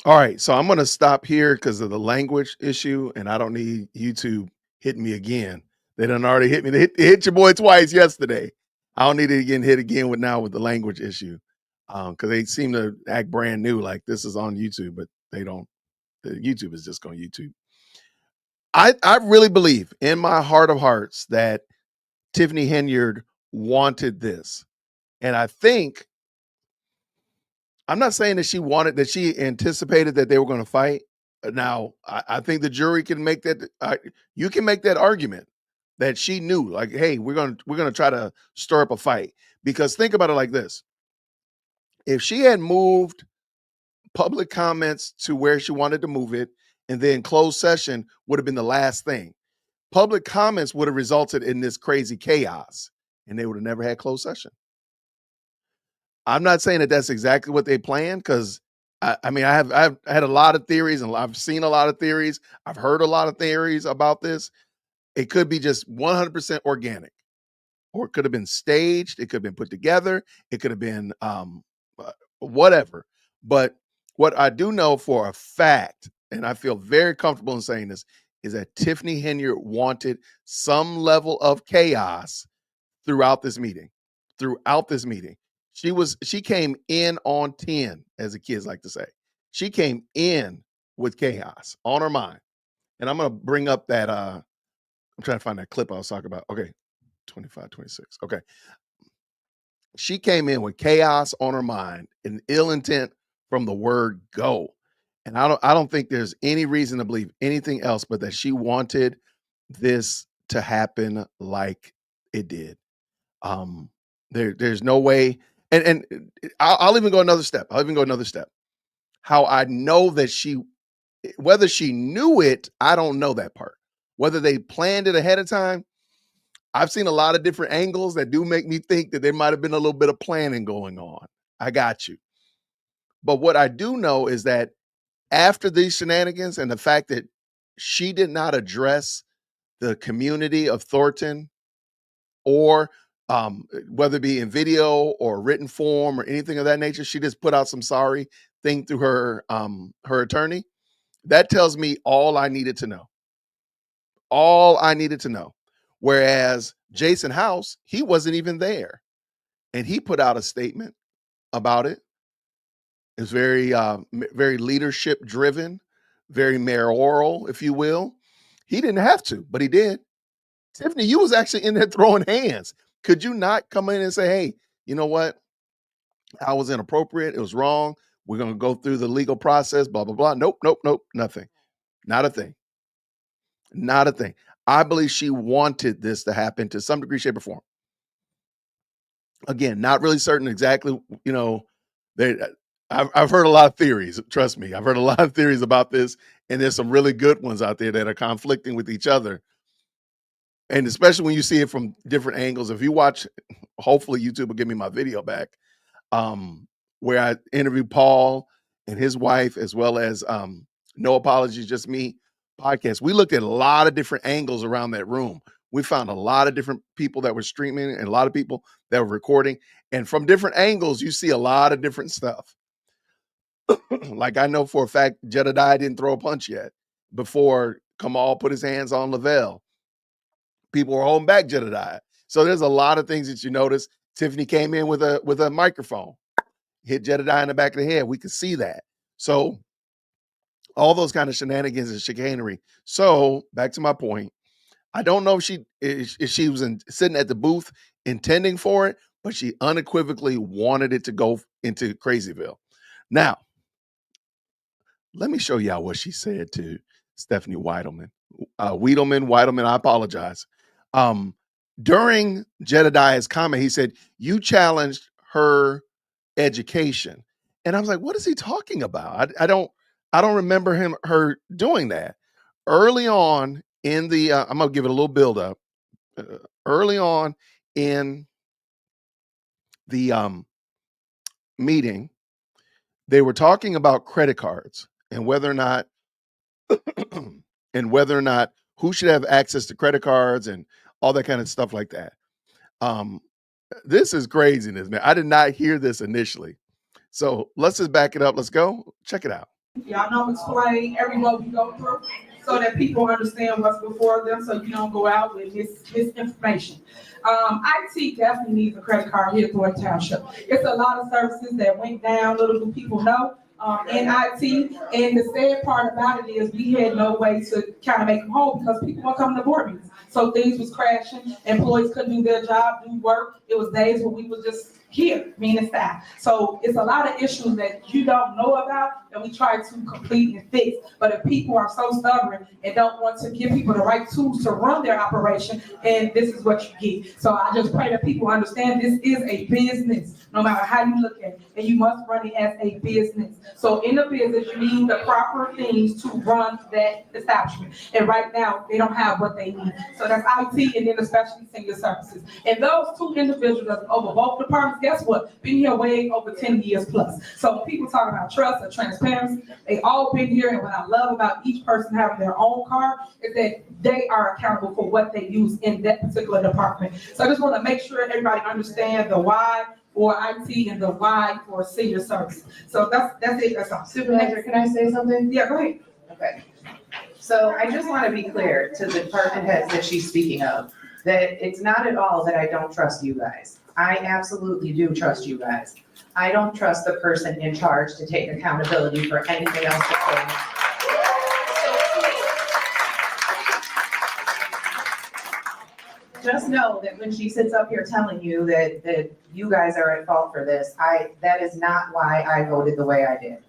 All right, so I'm going to stop here because of the language issue, and I don't need YouTube hitting me again. They done already hit me. They hit your boy twice yesterday. I don't need it again hit again with the language issue, because they seem to act brand new, like this is on YouTube, but they don't. YouTube is just on YouTube. I really believe in my heart of hearts that Tiffany Henyard wanted this, and I think. I'm not saying that she anticipated that they were going to fight. Now, I think the jury can make that. You can make that argument that she knew, like, hey, we're gonna try to stir up a fight. Because think about it like this: if she had moved public comments to where she wanted to move it, and then closed session would have been the last thing. Public comments would have resulted in this crazy chaos, and they would have never had closed session. I'm not saying that that's exactly what they planned, because I've had a lot of theories, and I've seen a lot of theories. I've heard a lot of theories about this. It could be just 100% organic, or it could have been staged. It could have been put together. It could have been whatever. But what I do know for a fact, and I feel very comfortable in saying this, is that Tiffany Henyard wanted some level of chaos throughout this meeting. She came in on 10, as the kids like to say. She came in with chaos on her mind. And I'm going to bring up that, I'm trying to find that clip I was talking about. Okay, 25, 26. Okay. She came in with chaos on her mind and ill intent from the word go. And I don't think there's any reason to believe anything else but that she wanted this to happen like it did. There's no way. And I'll even go another step. How I know that whether she knew it, I don't know that part. Whether they planned it ahead of time, I've seen a lot of different angles that do make me think that there might have been a little bit of planning going on. I got you. But what I do know is that after these shenanigans and the fact that she did not address the community of Thornton, or whether it be in video or written form or anything of that nature, she just put out some sorry thing through her attorney. That tells me all I needed to know. Whereas Jason House, he wasn't even there, and he put out a statement about it. It's very, very leadership driven, very mayoral, if you will. He didn't have to, but he did. Tiffany, you was actually in there throwing hands. Could you not come in and say, hey, you know what? I was inappropriate. It was wrong. We're going to go through the legal process, blah, blah, blah. Nope, nothing. Not a thing. I believe she wanted this to happen to some degree, shape, or form. Again, not really certain exactly, I've heard a lot of theories. Trust me, I've heard a lot of theories about this, and there's some really good ones out there that are conflicting with each other. And especially when you see it from different angles. If you watch, hopefully YouTube will give me my video back, where I interviewed Paul and his wife, as well as No Apologies, Just Me podcast. We looked at a lot of different angles around that room. We found a lot of different people that were streaming and a lot of people that were recording. And from different angles, you see a lot of different stuff. Like I know for a fact, Jedediah didn't throw a punch yet before Kamal put his hands on Lavelle. People were holding back Jedediah. So there's a lot of things that you notice. Tiffany came in with a microphone, hit Jedediah in the back of the head. We could see that. So all those kind of shenanigans and chicanery. So back to my point, I don't know if she was sitting at the booth intending for it, but she unequivocally wanted it to go into Crazyville. Now, let me show y'all what she said to Stephanie Weidelman. Weidelman, I apologize. During Jedediah's comment, he said, you challenged her education. And I was like, what is he talking about? I don't remember her doing that. Early on in the, I'm going to give it a little build up. Early on in the meeting, they were talking about credit cards and whether or not who should have access to credit cards and all that kind of stuff like that. This is craziness, man. I did not hear this initially. So let's just back it up. Let's go. Check it out. Y'all know explain every what we go through so that people understand what's before them so you don't go out with misinformation. IT definitely needs a credit card here at Thornton Township. It's a lot of services that went down, little do people know, in IT. And the sad part about it is we had no way to kind of make them whole because people weren't coming to board meetings. So things was crashing, employees couldn't do their job, do work. It was days when we were just here, meaning staff. So it's a lot of issues that you don't know about that we try to complete and fix. But if people are so stubborn and don't want to give people the right tools to run their operation, and this is what you get. So I just pray that people understand this is a business, no matter how you look at it, and you must run it as a business. So in the business, you need the proper things to run that establishment. And right now, they don't have what they need. So that's IT and then especially senior services. And those two individuals that's over both departments, guess what? Been here way over 10 years plus. So when people talk about trust and transparency, they all been here. And what I love about each person having their own car is that they are accountable for what they use in that particular department. So I just want to make sure everybody understands the why for IT and the why for senior service. So that's it. That's all. Supervisor, can I say something? Yeah, go ahead. Okay. So I just want to be clear to the department heads that she's speaking of, that it's not at all that I don't trust you guys. I absolutely do trust you guys. I don't trust the person in charge to take accountability for anything else that's going on. Just know that when she sits up here telling you that you guys are at fault for this, that is not why I voted the way I did.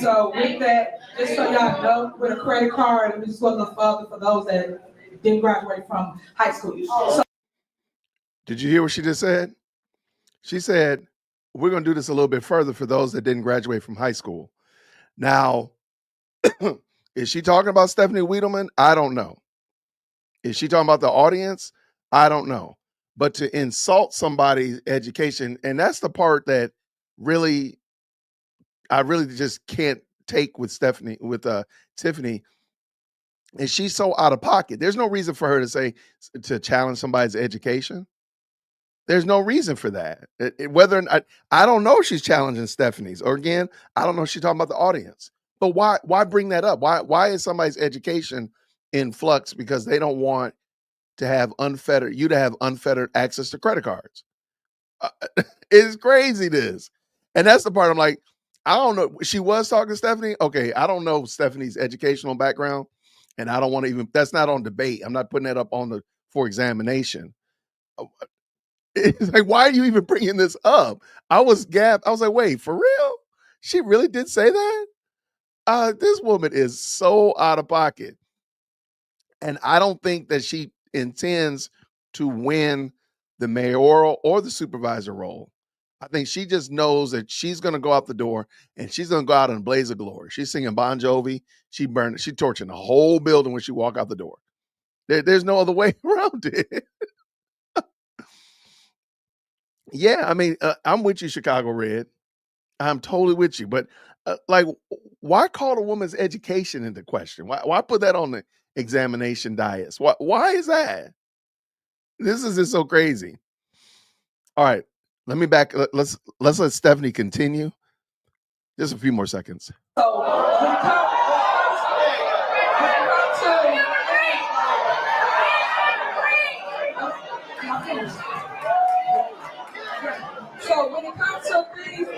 So with that, just so y'all know, with a credit card, and we just want to further for those that didn't graduate from high school. So Did you hear what she just said? She said, we're going to do this a little bit further for those that didn't graduate from high school. Now, is she talking about Stephanie Wiedemann? I don't know. Is she talking about the audience? I don't know. But to insult somebody's education, and that's the part that I really just can't take with Tiffany, and she's so out of pocket. There's no reason for her to challenge somebody's education. There's no reason for that. Whether or not, I don't know if she's challenging Stephanie's, or again, I don't know if she's talking about the audience. But why bring that up? Why is somebody's education in flux because they don't want to have unfettered access to credit cards? It's crazy, this. And that's the part I'm like, I don't know. She was talking to Stephanie. Okay, I don't know Stephanie's educational background, and I don't want to even. That's not on debate. I'm not putting that up for examination. It's like, why are you even bringing this up? I was gapped. I was like, wait, for real? She really did say that? This woman is so out of pocket, and I don't think that she intends to win the mayoral or the supervisor role. I think she just knows that she's going to go out the door and she's going to go out in a blaze of glory. She's singing Bon Jovi. She torching the whole building when she walk out the door. There's no other way around it. Yeah, I mean, I'm with you, Chicago Red. I'm totally with you. But why call a woman's education into question? Why put that on the examination dais? Why is that? This is just so crazy. All right. Let me back. Let's let Stephanie continue. Just a few more seconds. So when it comes to things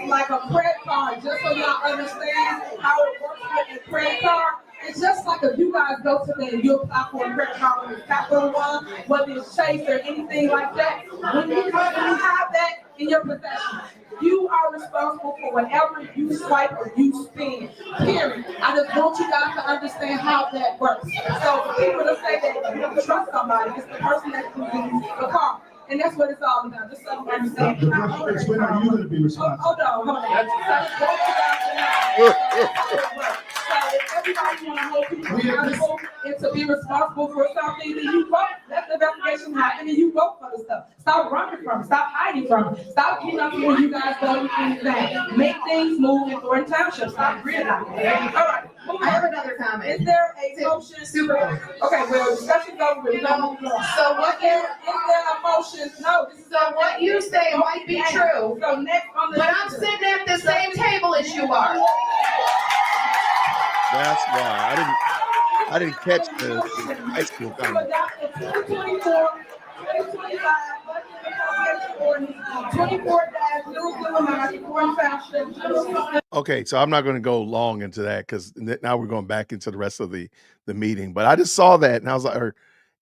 like a credit card, just so y'all understand how it works with a credit card. It's just like if you guys go to the you apply for a credit card with a Capital One, whether it's Chase or anything like that. When you have that in your possession, you are responsible for whatever you swipe or you spend. Period. I just want you guys to understand how that works. So for people to say that you don't trust somebody, it's the person that's using the card. And that's what it's all about. Just so you understand. The question is, when are you going to be responsible? Hold on. So everybody want to hold people accountable. and to be responsible for something, then you vote. Let the investigation happen and you vote for the stuff. Stop running from it. Stop hiding from it. Stop getting up here and you guys don't do anything. Make things move in Thornton Township. Stop grilling. All right. I have another comment. Is there a motion? Supervisor. Okay, well, discussion's over. We're gonna move on. So what you, Is there a motion? No. This is so what you say might be true, So next on the. but I'm sitting at the same table as you are. That's why I didn't catch the high school To comment. adopt the 2024-2025 budget ordinance 24-009 Thornton Township. Okay, so I'm not going to go long into that because now we're going back into the rest of the meeting. But I just saw that and I was like,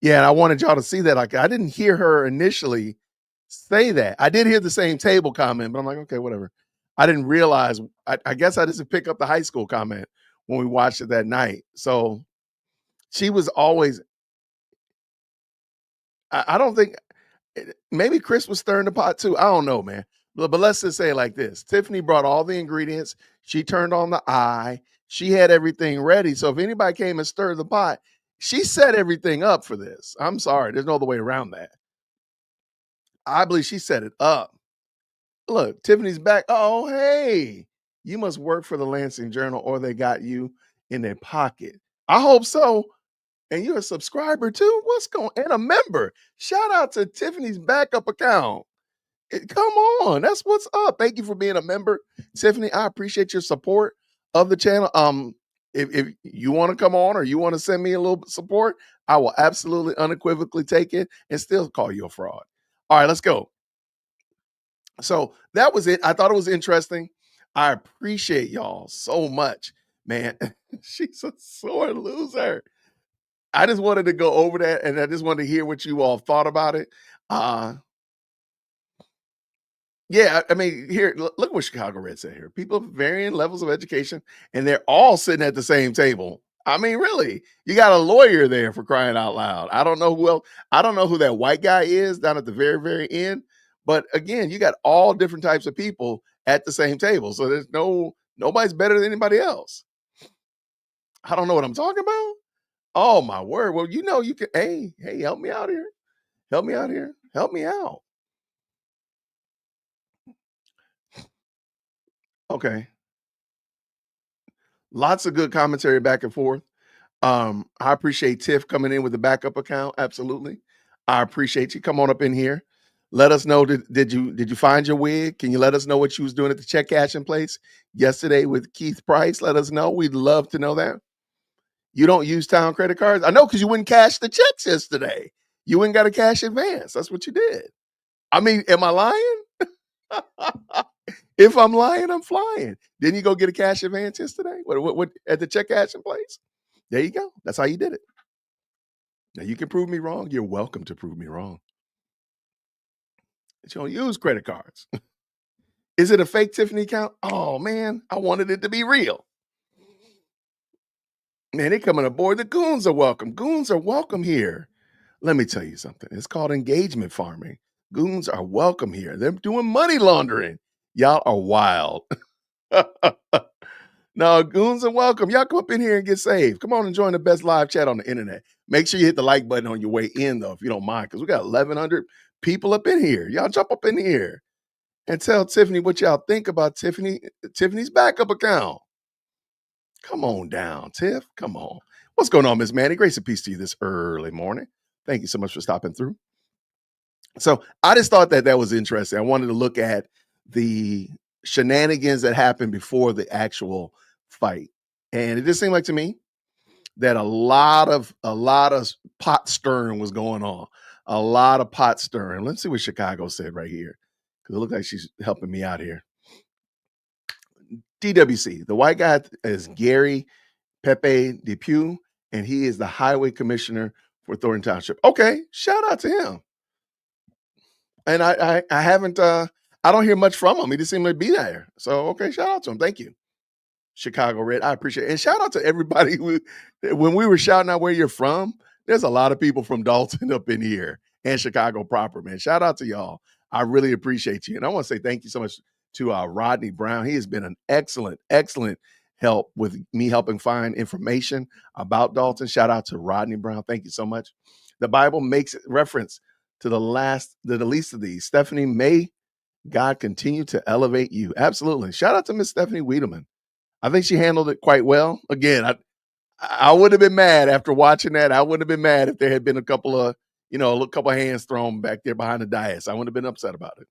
yeah, and I wanted y'all to see that. Like, I didn't hear her initially say that. I did hear the same table comment, but I'm like, okay, whatever. I didn't realize. I guess I just pick up the high school comment when we watched it that night. So she was always. I don't think. Maybe Chris was stirring the pot too. I don't know, man. But let's just say it like this. Tiffany brought all the ingredients. She turned on the eye. She had everything ready. So if anybody came and stirred the pot, she set everything up for this. I'm sorry. There's no other way around that. I believe she set it up. Look, Tiffany's back. Oh, hey. You must work for the Lansing Journal or they got you in their pocket. I hope so. And you're a subscriber too? What's going on? And a member. Shout out to Tiffany's backup account. Come on. That's what's up. Thank you for being a member. Tiffany, I appreciate your support of the channel. If you want to come on or you want to send me a little support, I will absolutely unequivocally take it and still call you a fraud. All right, let's go. So that was it. I thought it was interesting. I appreciate y'all so much, man. She's a sore loser. I just wanted to go over that and I just wanted to hear what you all thought about it. Yeah, I mean, here, look what Chicago Red said here. People of varying levels of education, and they're all sitting at the same table. I mean, really, you got a lawyer there for crying out loud. I don't know who else. I don't know who that white guy is down at the very, very end. But again, you got all different types of people at the same table. So there's nobody's better than anybody else. I don't know what I'm talking about. Oh my word. Well, you know, you can, hey, help me out here. Help me out here. Help me out. Okay. Lots of good commentary back and forth. I appreciate Tiff coming in with the backup account. Absolutely. I appreciate you. Come on up in here. Let us know, did you find your wig? Can you let us know what you was doing at the check cashing place yesterday with Keith Price? Let us know. We'd love to know that. You don't use town credit cards? I know, because you wouldn't cash the checks yesterday. You wouldn't got a cash advance. That's what you did. I mean, am I lying? If I'm lying, I'm flying. Didn't you go get a cash advance yesterday? What at the check cashing place? There you go. That's how you did it. Now you can prove me wrong. You're welcome to prove me wrong. But you don't use credit cards. Is it a fake Tiffany account? Oh man, I wanted it to be real. Man, they coming aboard. The goons are welcome. Goons are welcome here. Let me tell you something. It's called engagement farming. Goons are welcome here. They're doing money laundering. Y'all are wild. No, goons are welcome. Y'all come up in here and get saved. Come on and join the best live chat on the internet. Make sure you hit the like button on your way in, though, if you don't mind, because we got 1,100 people up in here. Y'all jump up in here and tell Tiffany what y'all think about Tiffany's backup account. Come on down, Tiff. Come on. What's going on, Miss Manny? Grace and peace to you this early morning. Thank you so much for stopping through. So I just thought that was interesting. I wanted to look at the shenanigans that happened before the actual fight. And it just seemed like to me that a lot of pot stirring was going on. A lot of pot stirring. Let's see what Chicago said right here, because it looks like she's helping me out here. DWC, the white guy is Gary Pepe Depew, and he is the highway commissioner for Thornton Township. Okay, shout out to him. And I haven't, I don't hear much from him. He just seemed to be there. So, okay, shout out to him. Thank you. Chicago Red, I appreciate it. And shout out to everybody when we were shouting out where you're from, there's a lot of people from Dalton up in here and Chicago proper, man. Shout out to y'all. I really appreciate you. And I want to say thank you so much to Rodney Brown. He has been an excellent help with me helping find information about Dalton. Shout out to Rodney Brown. Thank you so much. The Bible makes reference to the least of these. Stephanie, may God continue to elevate you. Absolutely. Shout out to Miss Stephanie Wiedemann. I think she handled it quite well. Again, I would have been mad after watching that. I wouldn't have been mad if there had been a couple of hands thrown back there behind the dais. I wouldn't have been upset about it.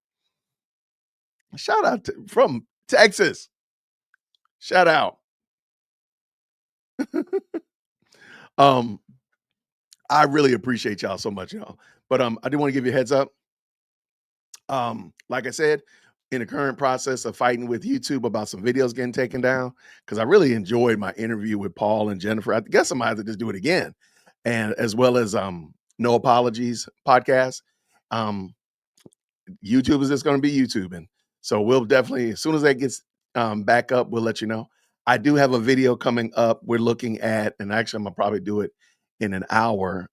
Shout out from Texas. Shout out. I really appreciate y'all so much, y'all. But I do want to give you a heads up. Like I said, in the current process of fighting with YouTube about some videos getting taken down, because I really enjoyed my interview with Paul and Jennifer. I guess I might have to just do it again. And as well as No Apologies podcast. YouTube is just going to be YouTubing. So we'll definitely, as soon as that gets back up, we'll let you know. I do have a video coming up. We're looking at, and actually I'm going to probably do it in an hour,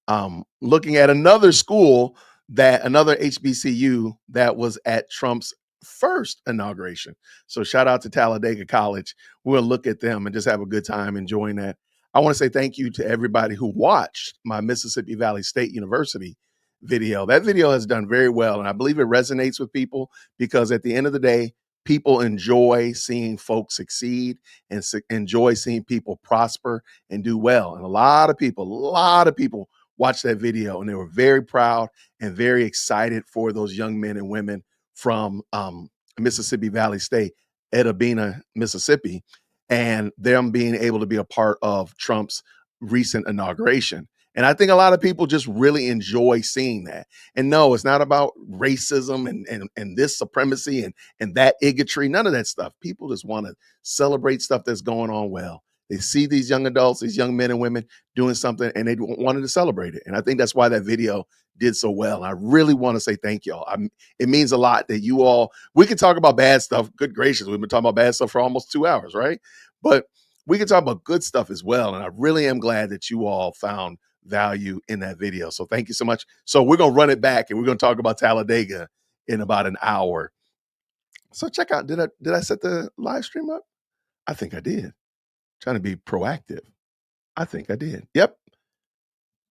looking at another school, another HBCU that was at Trump's first inauguration. So shout out to Talladega College. We'll look at them and just have a good time enjoying that. I want to say thank you to everybody who watched my Mississippi Valley State University video. That video has done very well, and I believe it resonates with people because at the end of the day, people enjoy seeing folks succeed and enjoy seeing people prosper and do well. And a lot of people watched that video, and they were very proud and very excited for those young men and women from Mississippi Valley State, Edabina, Mississippi, and them being able to be a part of Trump's recent inauguration. And I think a lot of people just really enjoy seeing that. And no, it's not about racism and this supremacy and that bigotry, none of that stuff. People just want to celebrate stuff that's going on well. They see these young adults, these young men and women doing something, and they wanted to celebrate it. And I think that's why that video did so well. I really want to say thank y'all. It means a lot that you all, we can talk about bad stuff. Good gracious, we've been talking about bad stuff for almost 2 hours, right? But we can talk about good stuff as well. And I really am glad that you all found value in that video. So thank you so much. So we're going to run it back and we're going to talk about Talladega in about an hour. So check out, did I set the live stream up? I think I did. Trying to be proactive. I think I did. Yep.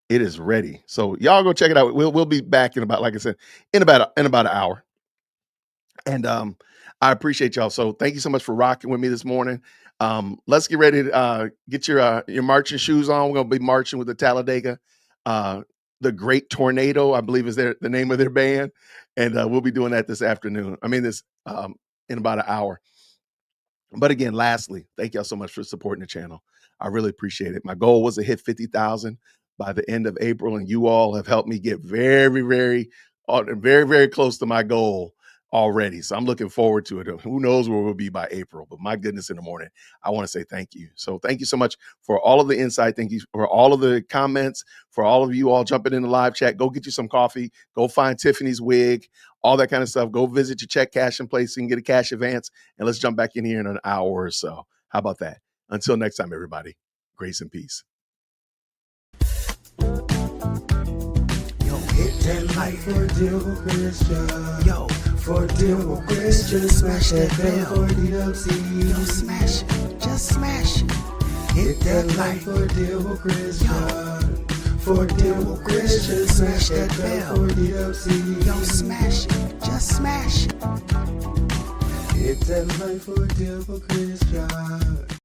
It is ready. So y'all go check it out. We'll be back in about, like I said, in about an hour. And I appreciate y'all. So thank you so much for rocking with me this morning. Let's get ready to get your marching shoes on. We're going to be marching with the Talladega, the Great Tornado, I believe is the name of their band. And we'll be doing that this afternoon. In about an hour. But again, lastly, thank y'all so much for supporting the channel. I really appreciate it. My goal was to hit 50,000 by the end of April, and you all have helped me get very, very, very, very close to my goal already. So I'm looking forward to it. Who knows where we'll be by April, but my goodness, in the morning, I want to say thank you. So thank you so much for all of the insight. Thank you for all of the comments, for all of you all jumping in the live chat. Go get you some coffee. Go find Tiffany's wig, all that kind of stuff. Go visit your check cashing place so you can get a cash advance. And let's jump back in here in an hour or so. How about that? Until next time, everybody, grace and peace. Hit that like for deal with Christian. Yo, for deal with Christian. Smash that bell. For DWC. Yo, smash it. Just smash it. Hit that like for deal with Christian. For deal with Christian. Smash that bell. For DWC. Yo, smash it. Just smash it. Hit that like for deal with Christian.